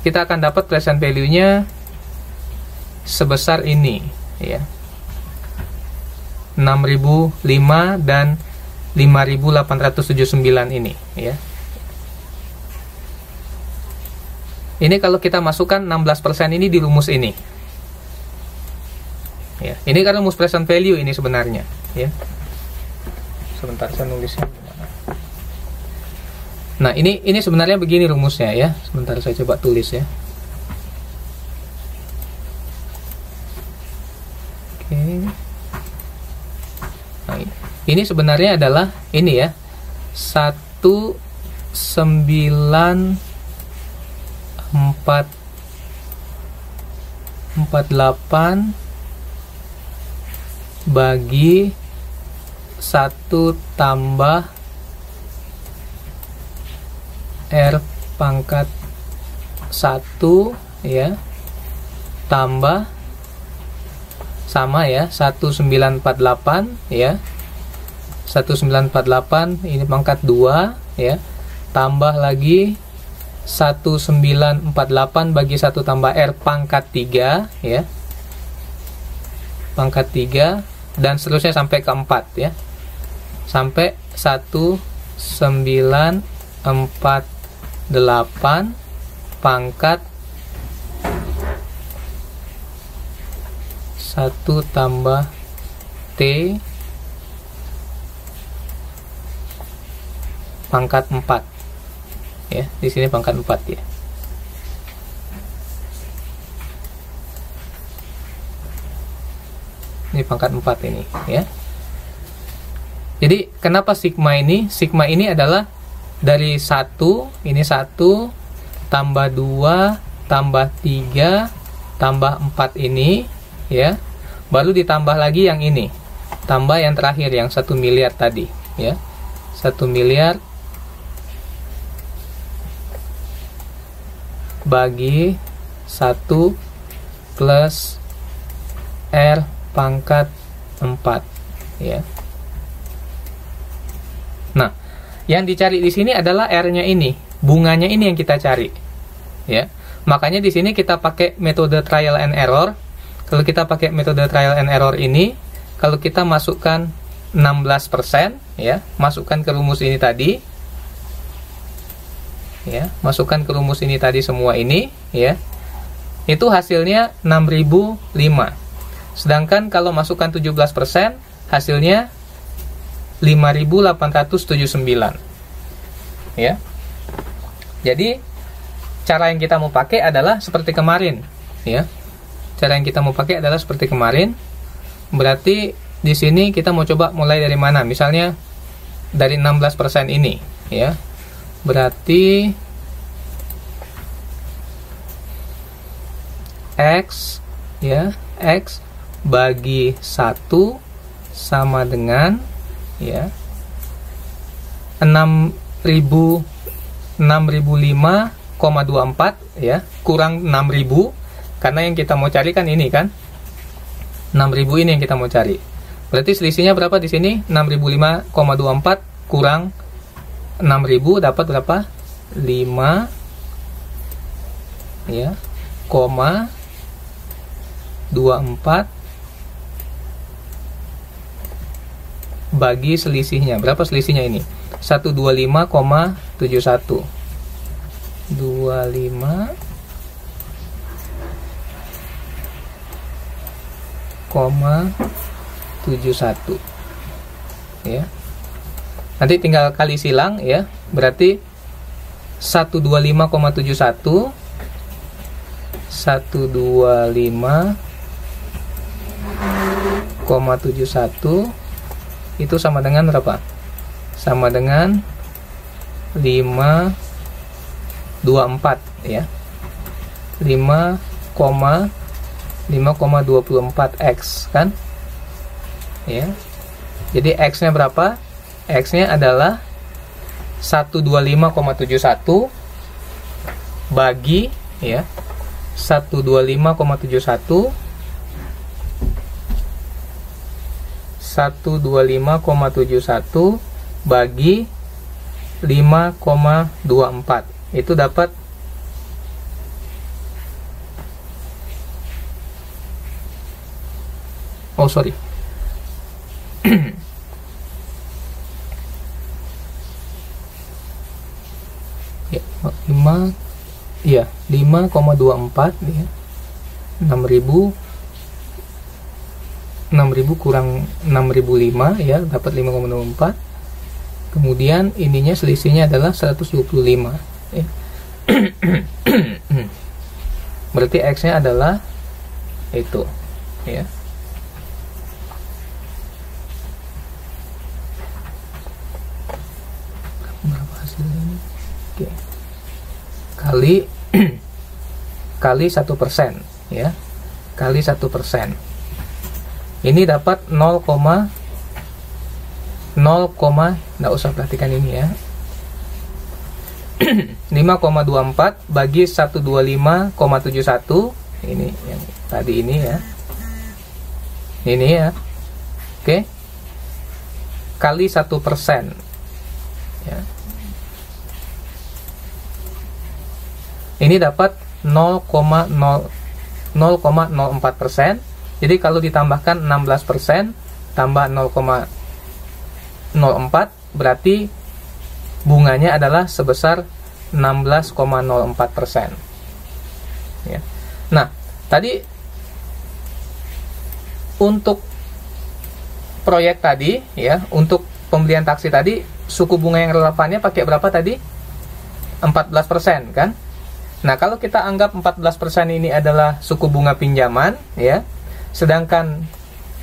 kita akan dapat present value-nya sebesar ini ya. 6005 dan 5879 ini ya. Ini kalau kita masukkan 16% ini di rumus ini. Ya, ini kan rumus present value ini sebenarnya ya. Sebentar saya nulisnya gimana. Nah, ini sebenarnya begini rumusnya ya. Sebentar saya coba tulis ya. Oke. Nah, ini sebenarnya adalah ini ya. 1948 bagi 1 tambah R pangkat 1 ya, tambah sama ya 1948 ya, 1948 ini pangkat 2 ya, tambah lagi 1948 bagi 1 tambah R pangkat 3 ya, pangkat 3 dan seterusnya sampai ke 4 ya, sampai 1948 pangkat 1 tambah T pangkat 4 ya, di sini pangkat 4 ya. Ini pangkat 4 ini ya. Jadi kenapa sigma ini? Sigma ini adalah dari 1, ini 1 tambah 2 tambah 3 tambah 4 ini ya. Baru ditambah lagi yang ini. Tambah yang terakhir yang 1 miliar tadi ya. 1 miliar bagi 1 plus R pangkat 4 ya. Nah, yang dicari di sini adalah R-nya ini, bunganya ini yang kita cari ya. Makanya di sini kita pakai metode trial and error. Kalau kita pakai metode trial and error ini, kalau kita masukkan 16% ya, masukkan ke rumus ini tadi ya, masukkan ke rumus ini tadi semua ini ya, itu hasilnya 6005. Sedangkan kalau masukkan 17%, hasilnya 5879 ya. Jadi cara yang kita mau pakai adalah seperti kemarin ya. Cara yang kita mau pakai adalah seperti kemarin. Berarti di sini kita mau coba mulai dari mana? Misalnya dari 16% ini, ya. Berarti X, ya, X bagi 1 sama dengan, ya, 6.005,24, ya, kurang 6.000, karena yang kita mau cari kan ini kan, 6.000 ini yang kita mau cari. Berarti selisihnya berapa di sini? 6.005,24 kurang 6.000 dapat berapa? 5, ya, 24 bagi selisihnya. Berapa selisihnya ini? 125,71. 25,71, ya. Nanti tinggal kali silang, ya. Berarti 125,71 125,71 itu sama dengan berapa? Sama dengan 524, ya. 5,24x kan? Ya. Jadi x-nya berapa? X-nya adalah 125,71 bagi, ya, 125,71 bagi 5,24 itu dapat ya, 5,24, ya. 6.000 kurang 6.005, ya, dapat 5,24. Kemudian ininya selisihnya adalah 125, ya. Berarti X-nya adalah itu, ya. Berapa hasilnya? Oke. Kali 1%, ya. Kali 1%. Ini dapat 0, nggak usah perhatikan ini, ya. 5,24 bagi 125,71, ini yang tadi ini, ya. Ini, ya. Oke. Kali 1%, ya. Ini dapat 0,04%. Jadi kalau ditambahkan 16% tambah 0,04 berarti bunganya adalah sebesar 16,04%. Ya. Nah, tadi untuk proyek tadi, ya, untuk pembelian taksi tadi, suku bunga yang relevannya pakai berapa tadi? 14%, kan? Nah, kalau kita anggap 14% ini adalah suku bunga pinjaman, ya, sedangkan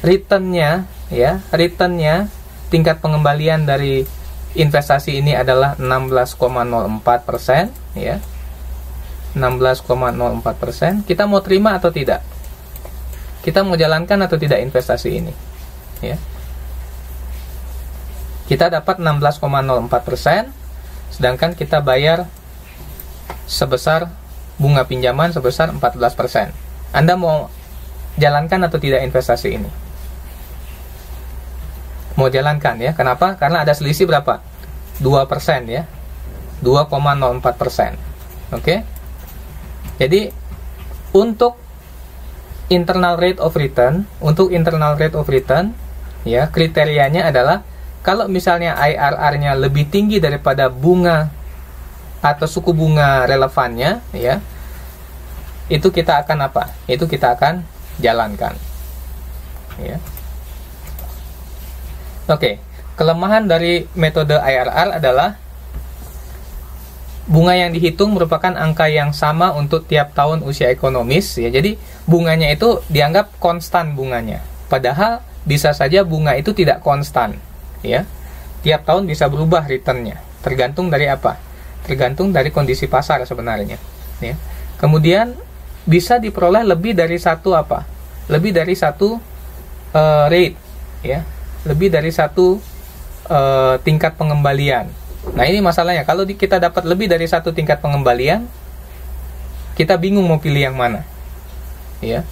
returnnya, ya, tingkat pengembalian dari investasi ini adalah 16,04%, ya, 16,04%. Kita mau terima atau tidak? Kita mau jalankan atau tidak investasi ini, ya? Kita dapat 16,04%, sedangkan kita bayar sebesar bunga pinjaman sebesar 14%. Anda mau jalankan atau tidak investasi ini? Mau jalankan, ya. Kenapa? Karena ada selisih berapa? 2%, ya. 2,04%. Oke? Jadi untuk internal rate of return, ya, kriterianya adalah kalau misalnya IRR-nya lebih tinggi daripada bunga atau suku bunga relevannya, ya, itu kita akan apa? Itu kita akan jalankan, ya. Oke, kelemahan dari metode IRR adalah bunga yang dihitung merupakan angka yang sama untuk tiap tahun usia ekonomis, ya. Jadi bunganya itu dianggap konstan bunganya, padahal bisa saja bunga itu tidak konstan, ya. tiap tahun bisa berubah returnnya, tergantung dari apa? Tergantung dari kondisi pasar sebenarnya, ya. Kemudian bisa diperoleh lebih dari satu apa? Lebih dari satu rate, ya, lebih dari satu tingkat pengembalian. Nah, ini masalahnya, kalau kita dapat lebih dari satu tingkat pengembalian, kita bingung mau pilih yang mana, ya.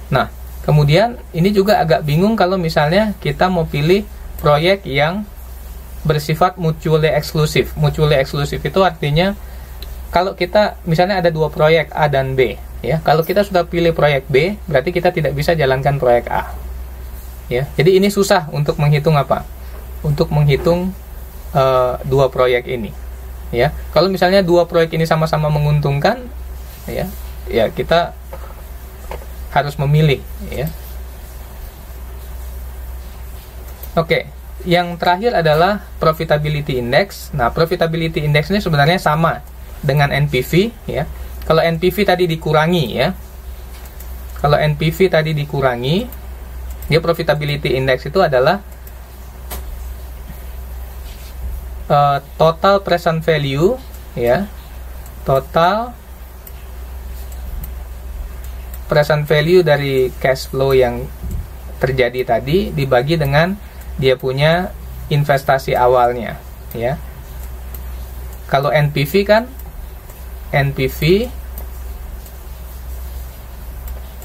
Nah, kemudian ini juga agak bingung kalau misalnya kita mau pilih proyek yang bersifat mutually eksklusif. Mutually eksklusif itu artinya kalau kita misalnya ada dua proyek A dan B, ya. Kalau kita sudah pilih proyek B, berarti kita tidak bisa jalankan proyek A. Ya. Jadi ini susah untuk menghitung apa? Untuk menghitung dua proyek ini. Ya. Kalau misalnya dua proyek ini sama-sama menguntungkan, ya, ya kita harus memilih, ya. Oke, yang terakhir adalah profitability index. Nah, profitability index ini sebenarnya sama dengan NPV, ya. Kalau NPV tadi dikurangi, ya. Kalau NPV tadi dikurangi, dia profitability index itu adalah total present value, ya. Total present value dari cash flow yang terjadi tadi dibagi dengan dia punya investasi awalnya, ya. Kalau NPV kan, NPV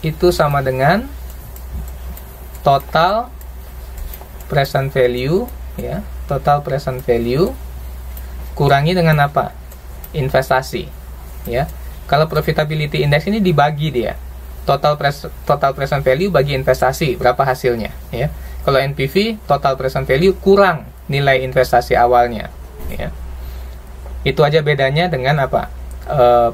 itu sama dengan total present value, ya, total present value kurangi dengan apa? Investasi, ya. Kalau profitability index ini dibagi dia, total present value bagi investasi, berapa hasilnya, ya. Kalau NPV, total present value kurang nilai investasi awalnya, ya. Itu aja bedanya dengan apa?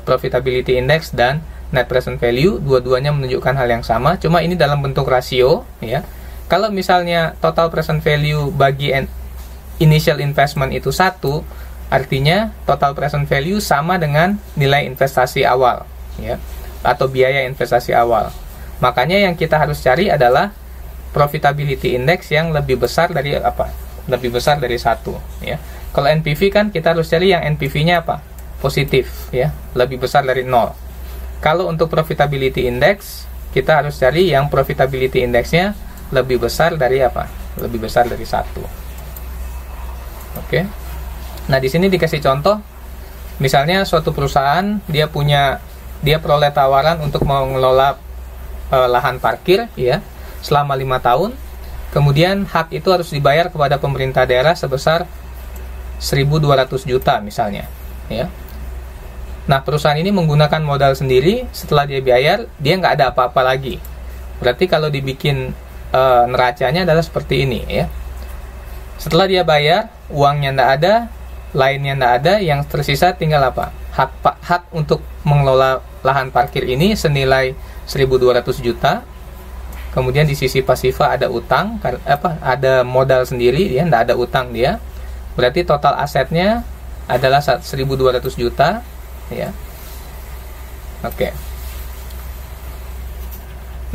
Profitability index dan net present value, dua-duanya menunjukkan hal yang sama, cuma ini dalam bentuk rasio, ya. Kalau misalnya total present value bagi initial investment itu 1, artinya total present value sama dengan nilai investasi awal, ya, atau biaya investasi awal. Makanya yang kita harus cari adalah profitability index yang lebih besar dari apa? Lebih besar dari 1, ya. Kalau NPV kan kita harus cari yang NPV-nya apa? Positif, ya, lebih besar dari 0. Kalau untuk profitability index, kita harus cari yang profitability index-nya lebih besar dari apa? Lebih besar dari 1. Oke. Nah, di sini dikasih contoh. Misalnya suatu perusahaan dia peroleh tawaran untuk mengelola lahan parkir, ya, selama 5 tahun. Kemudian hak itu harus dibayar kepada pemerintah daerah sebesar 1.200 juta misalnya, ya. Nah, perusahaan ini menggunakan modal sendiri. Setelah dia bayar, dia nggak ada apa-apa lagi. Berarti kalau dibikin neracanya adalah seperti ini, ya. Setelah dia bayar, uangnya nggak ada, lainnya nggak ada, yang tersisa tinggal apa? Hak untuk mengelola lahan parkir ini senilai 1.200 juta. Kemudian di sisi pasifa ada utang, ada modal sendiri, dia nggak ada utang dia. Berarti total asetnya adalah 1.200 juta, ya. Oke.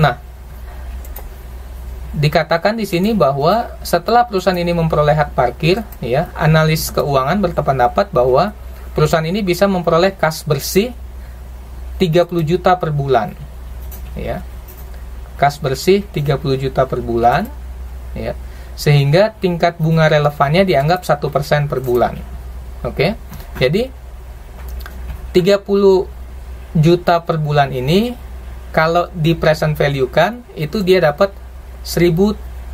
Nah, dikatakan di sini bahwa setelah perusahaan ini memperoleh hak parkir, ya, analis keuangan berpendapat bahwa perusahaan ini bisa memperoleh kas bersih 30 juta per bulan, ya. Kas bersih 30 juta per bulan, ya. Sehingga tingkat bunga relevannya dianggap 1% per bulan. Oke. Jadi 30 juta per bulan ini kalau di present value kan, itu dia dapat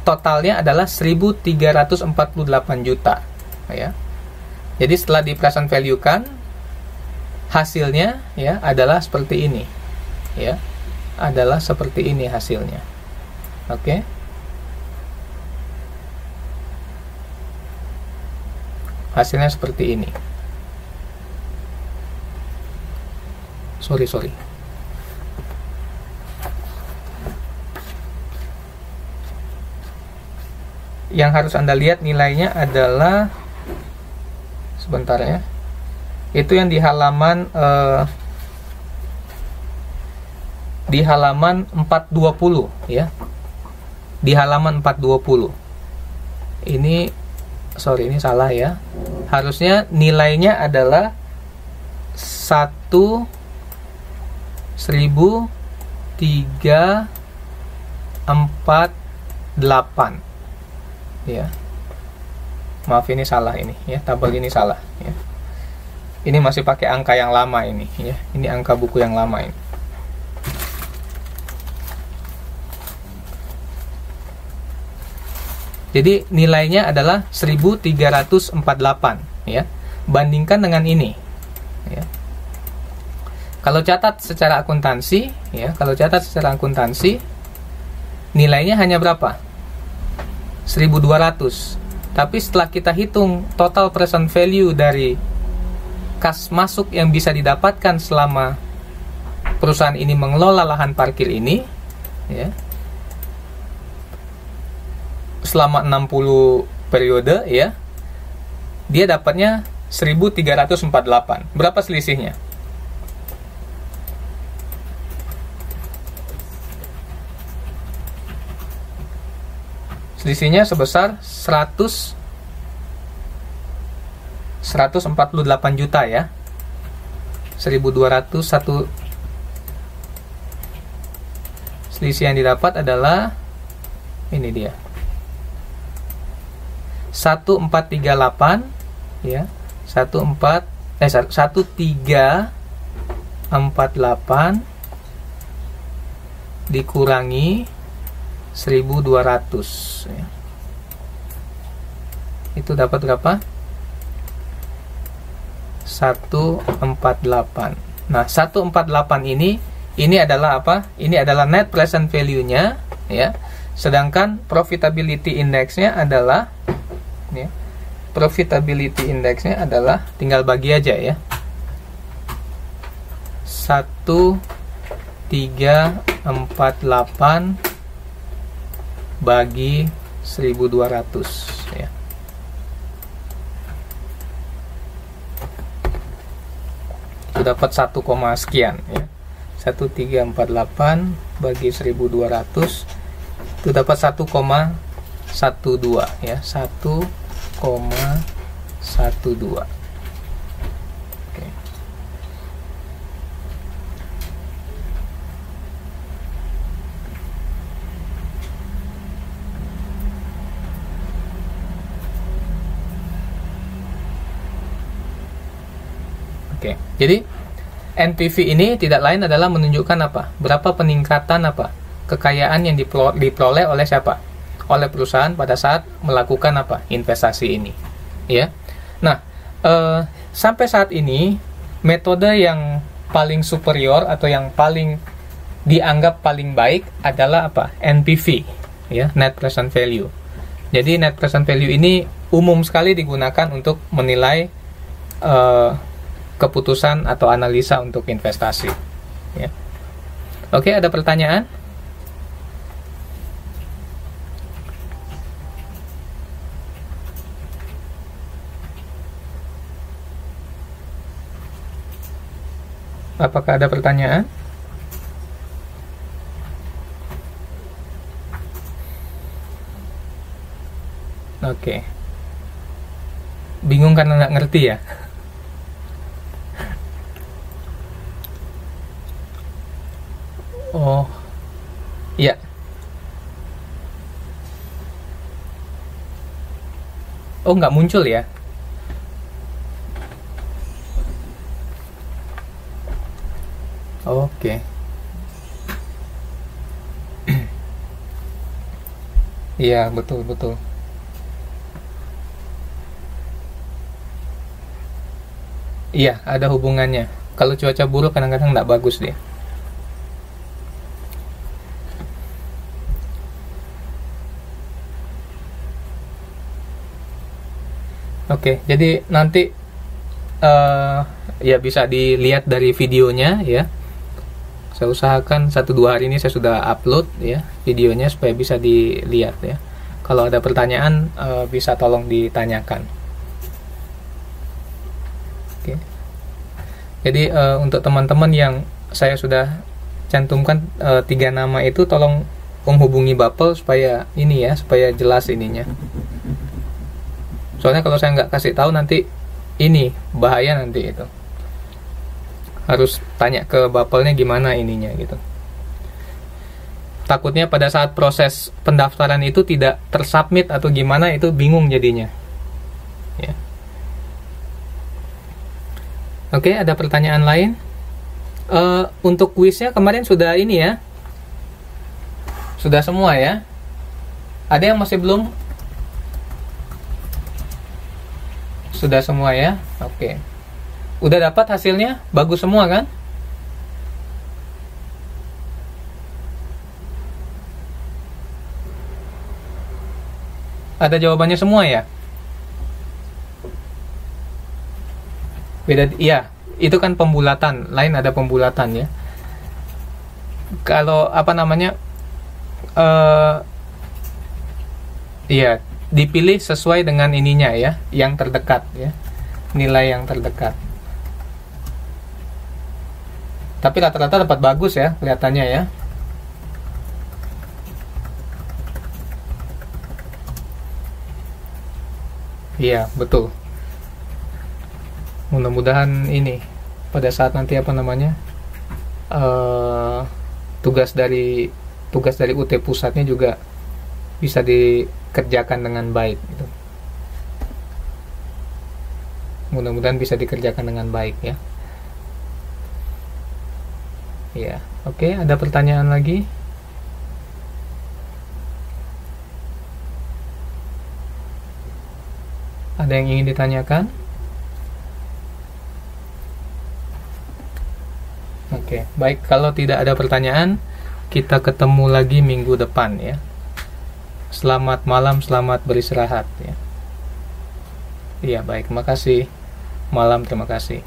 totalnya adalah 1.348 juta, ya. Jadi setelah di present value kan, hasilnya, ya, adalah seperti ini, ya. Adalah seperti ini hasilnya. Oke. Hasilnya seperti ini. Sorry. Yang harus Anda lihat nilainya adalah, sebentar ya, itu yang di halaman 420, ya. di halaman 420. Ini sorry, ini salah ya. Harusnya nilainya adalah 1.348 ya. Maaf, ini salah ini ya, tabel ini salah ya. Ini masih pakai angka yang lama ini ya. Ini angka buku yang lama ini. Jadi nilainya adalah 1.348 ya. Bandingkan dengan ini ya. Kalau catat secara akuntansi ya, nilainya hanya berapa? 1.200. Tapi setelah kita hitung total present value dari kas masuk yang bisa didapatkan selama perusahaan ini mengelola lahan parkir ini ya, selama 60 periode ya, dia dapatnya 1.348. Berapa selisihnya? Selisihnya sebesar 148 juta ya. 1.200, satu selisih yang didapat adalah ini dia, 1438 ya, 1348 dikurangi 1.200 ya. Itu dapat berapa? 148. Nah, 148 ini adalah apa? Ini adalah net present value-nya ya. Sedangkan profitability index-nya adalah ya, profitability index-nya adalah, tinggal bagi aja ya, 1.348 bagi 1.200 ya. Itu dapat 1, sekian ya. 1.348 bagi 1.200 itu dapat 1,12 ya, 1,12. Oke, jadi NPV ini tidak lain adalah menunjukkan apa? Berapa peningkatan apa? Kekayaan yang diperoleh oleh siapa? Oleh perusahaan pada saat melakukan apa? Investasi ini. Ya. Nah, sampai saat ini metode yang paling superior atau yang paling dianggap paling baik adalah apa? NPV, ya, net present value. Jadi net present value ini umum sekali digunakan untuk menilai keputusan atau analisa untuk investasi ya. Oke, ada pertanyaan? Apakah ada pertanyaan? Oke. Bingung karena nggak ngerti ya? Oh, iya. Oh, nggak muncul ya? Oke. Iya, betul. Iya, ada hubungannya. Kalau cuaca buruk kadang-kadang nggak bagus dia. Oke, jadi nanti ya bisa dilihat dari videonya ya. Saya usahakan 1-2 hari ini saya sudah upload ya videonya supaya bisa dilihat ya. Kalau ada pertanyaan bisa tolong ditanyakan. Oke. Jadi untuk teman-teman yang saya sudah cantumkan 3 nama itu, tolong menghubungi Bapel supaya ini ya, supaya jelas ininya. Soalnya kalau saya nggak kasih tahu nanti ini bahaya nanti itu. Harus tanya ke Bapelnya gimana ininya gitu. Takutnya pada saat proses pendaftaran itu tidak tersubmit atau gimana, itu bingung jadinya. Ya. Oke, ada pertanyaan lain? Untuk kuisnya kemarin sudah ini ya, sudah semua ya. Ada yang masih belum? Sudah semua ya. Oke. Udah dapat hasilnya? Bagus semua kan? Ada jawabannya semua ya? Beda, iya, itu kan pembulatan, lain ada pembulatan ya. Kalau apa namanya, iya, dipilih sesuai dengan ininya ya, yang terdekat ya, nilai yang terdekat. Tapi rata-rata dapat bagus ya, kelihatannya ya. Iya, betul. Mudah-mudahan ini pada saat nanti apa namanya, tugas dari UT pusatnya juga bisa dikerjakan dengan baik gitu. Mudah-mudahan bisa dikerjakan dengan baik ya. Ya, oke, ada pertanyaan lagi? Ada yang ingin ditanyakan? Oke, baik. Kalau tidak ada pertanyaan, kita ketemu lagi minggu depan ya. Selamat malam, selamat beristirahat ya. Iya, baik. Terima kasih. Malam, terima kasih.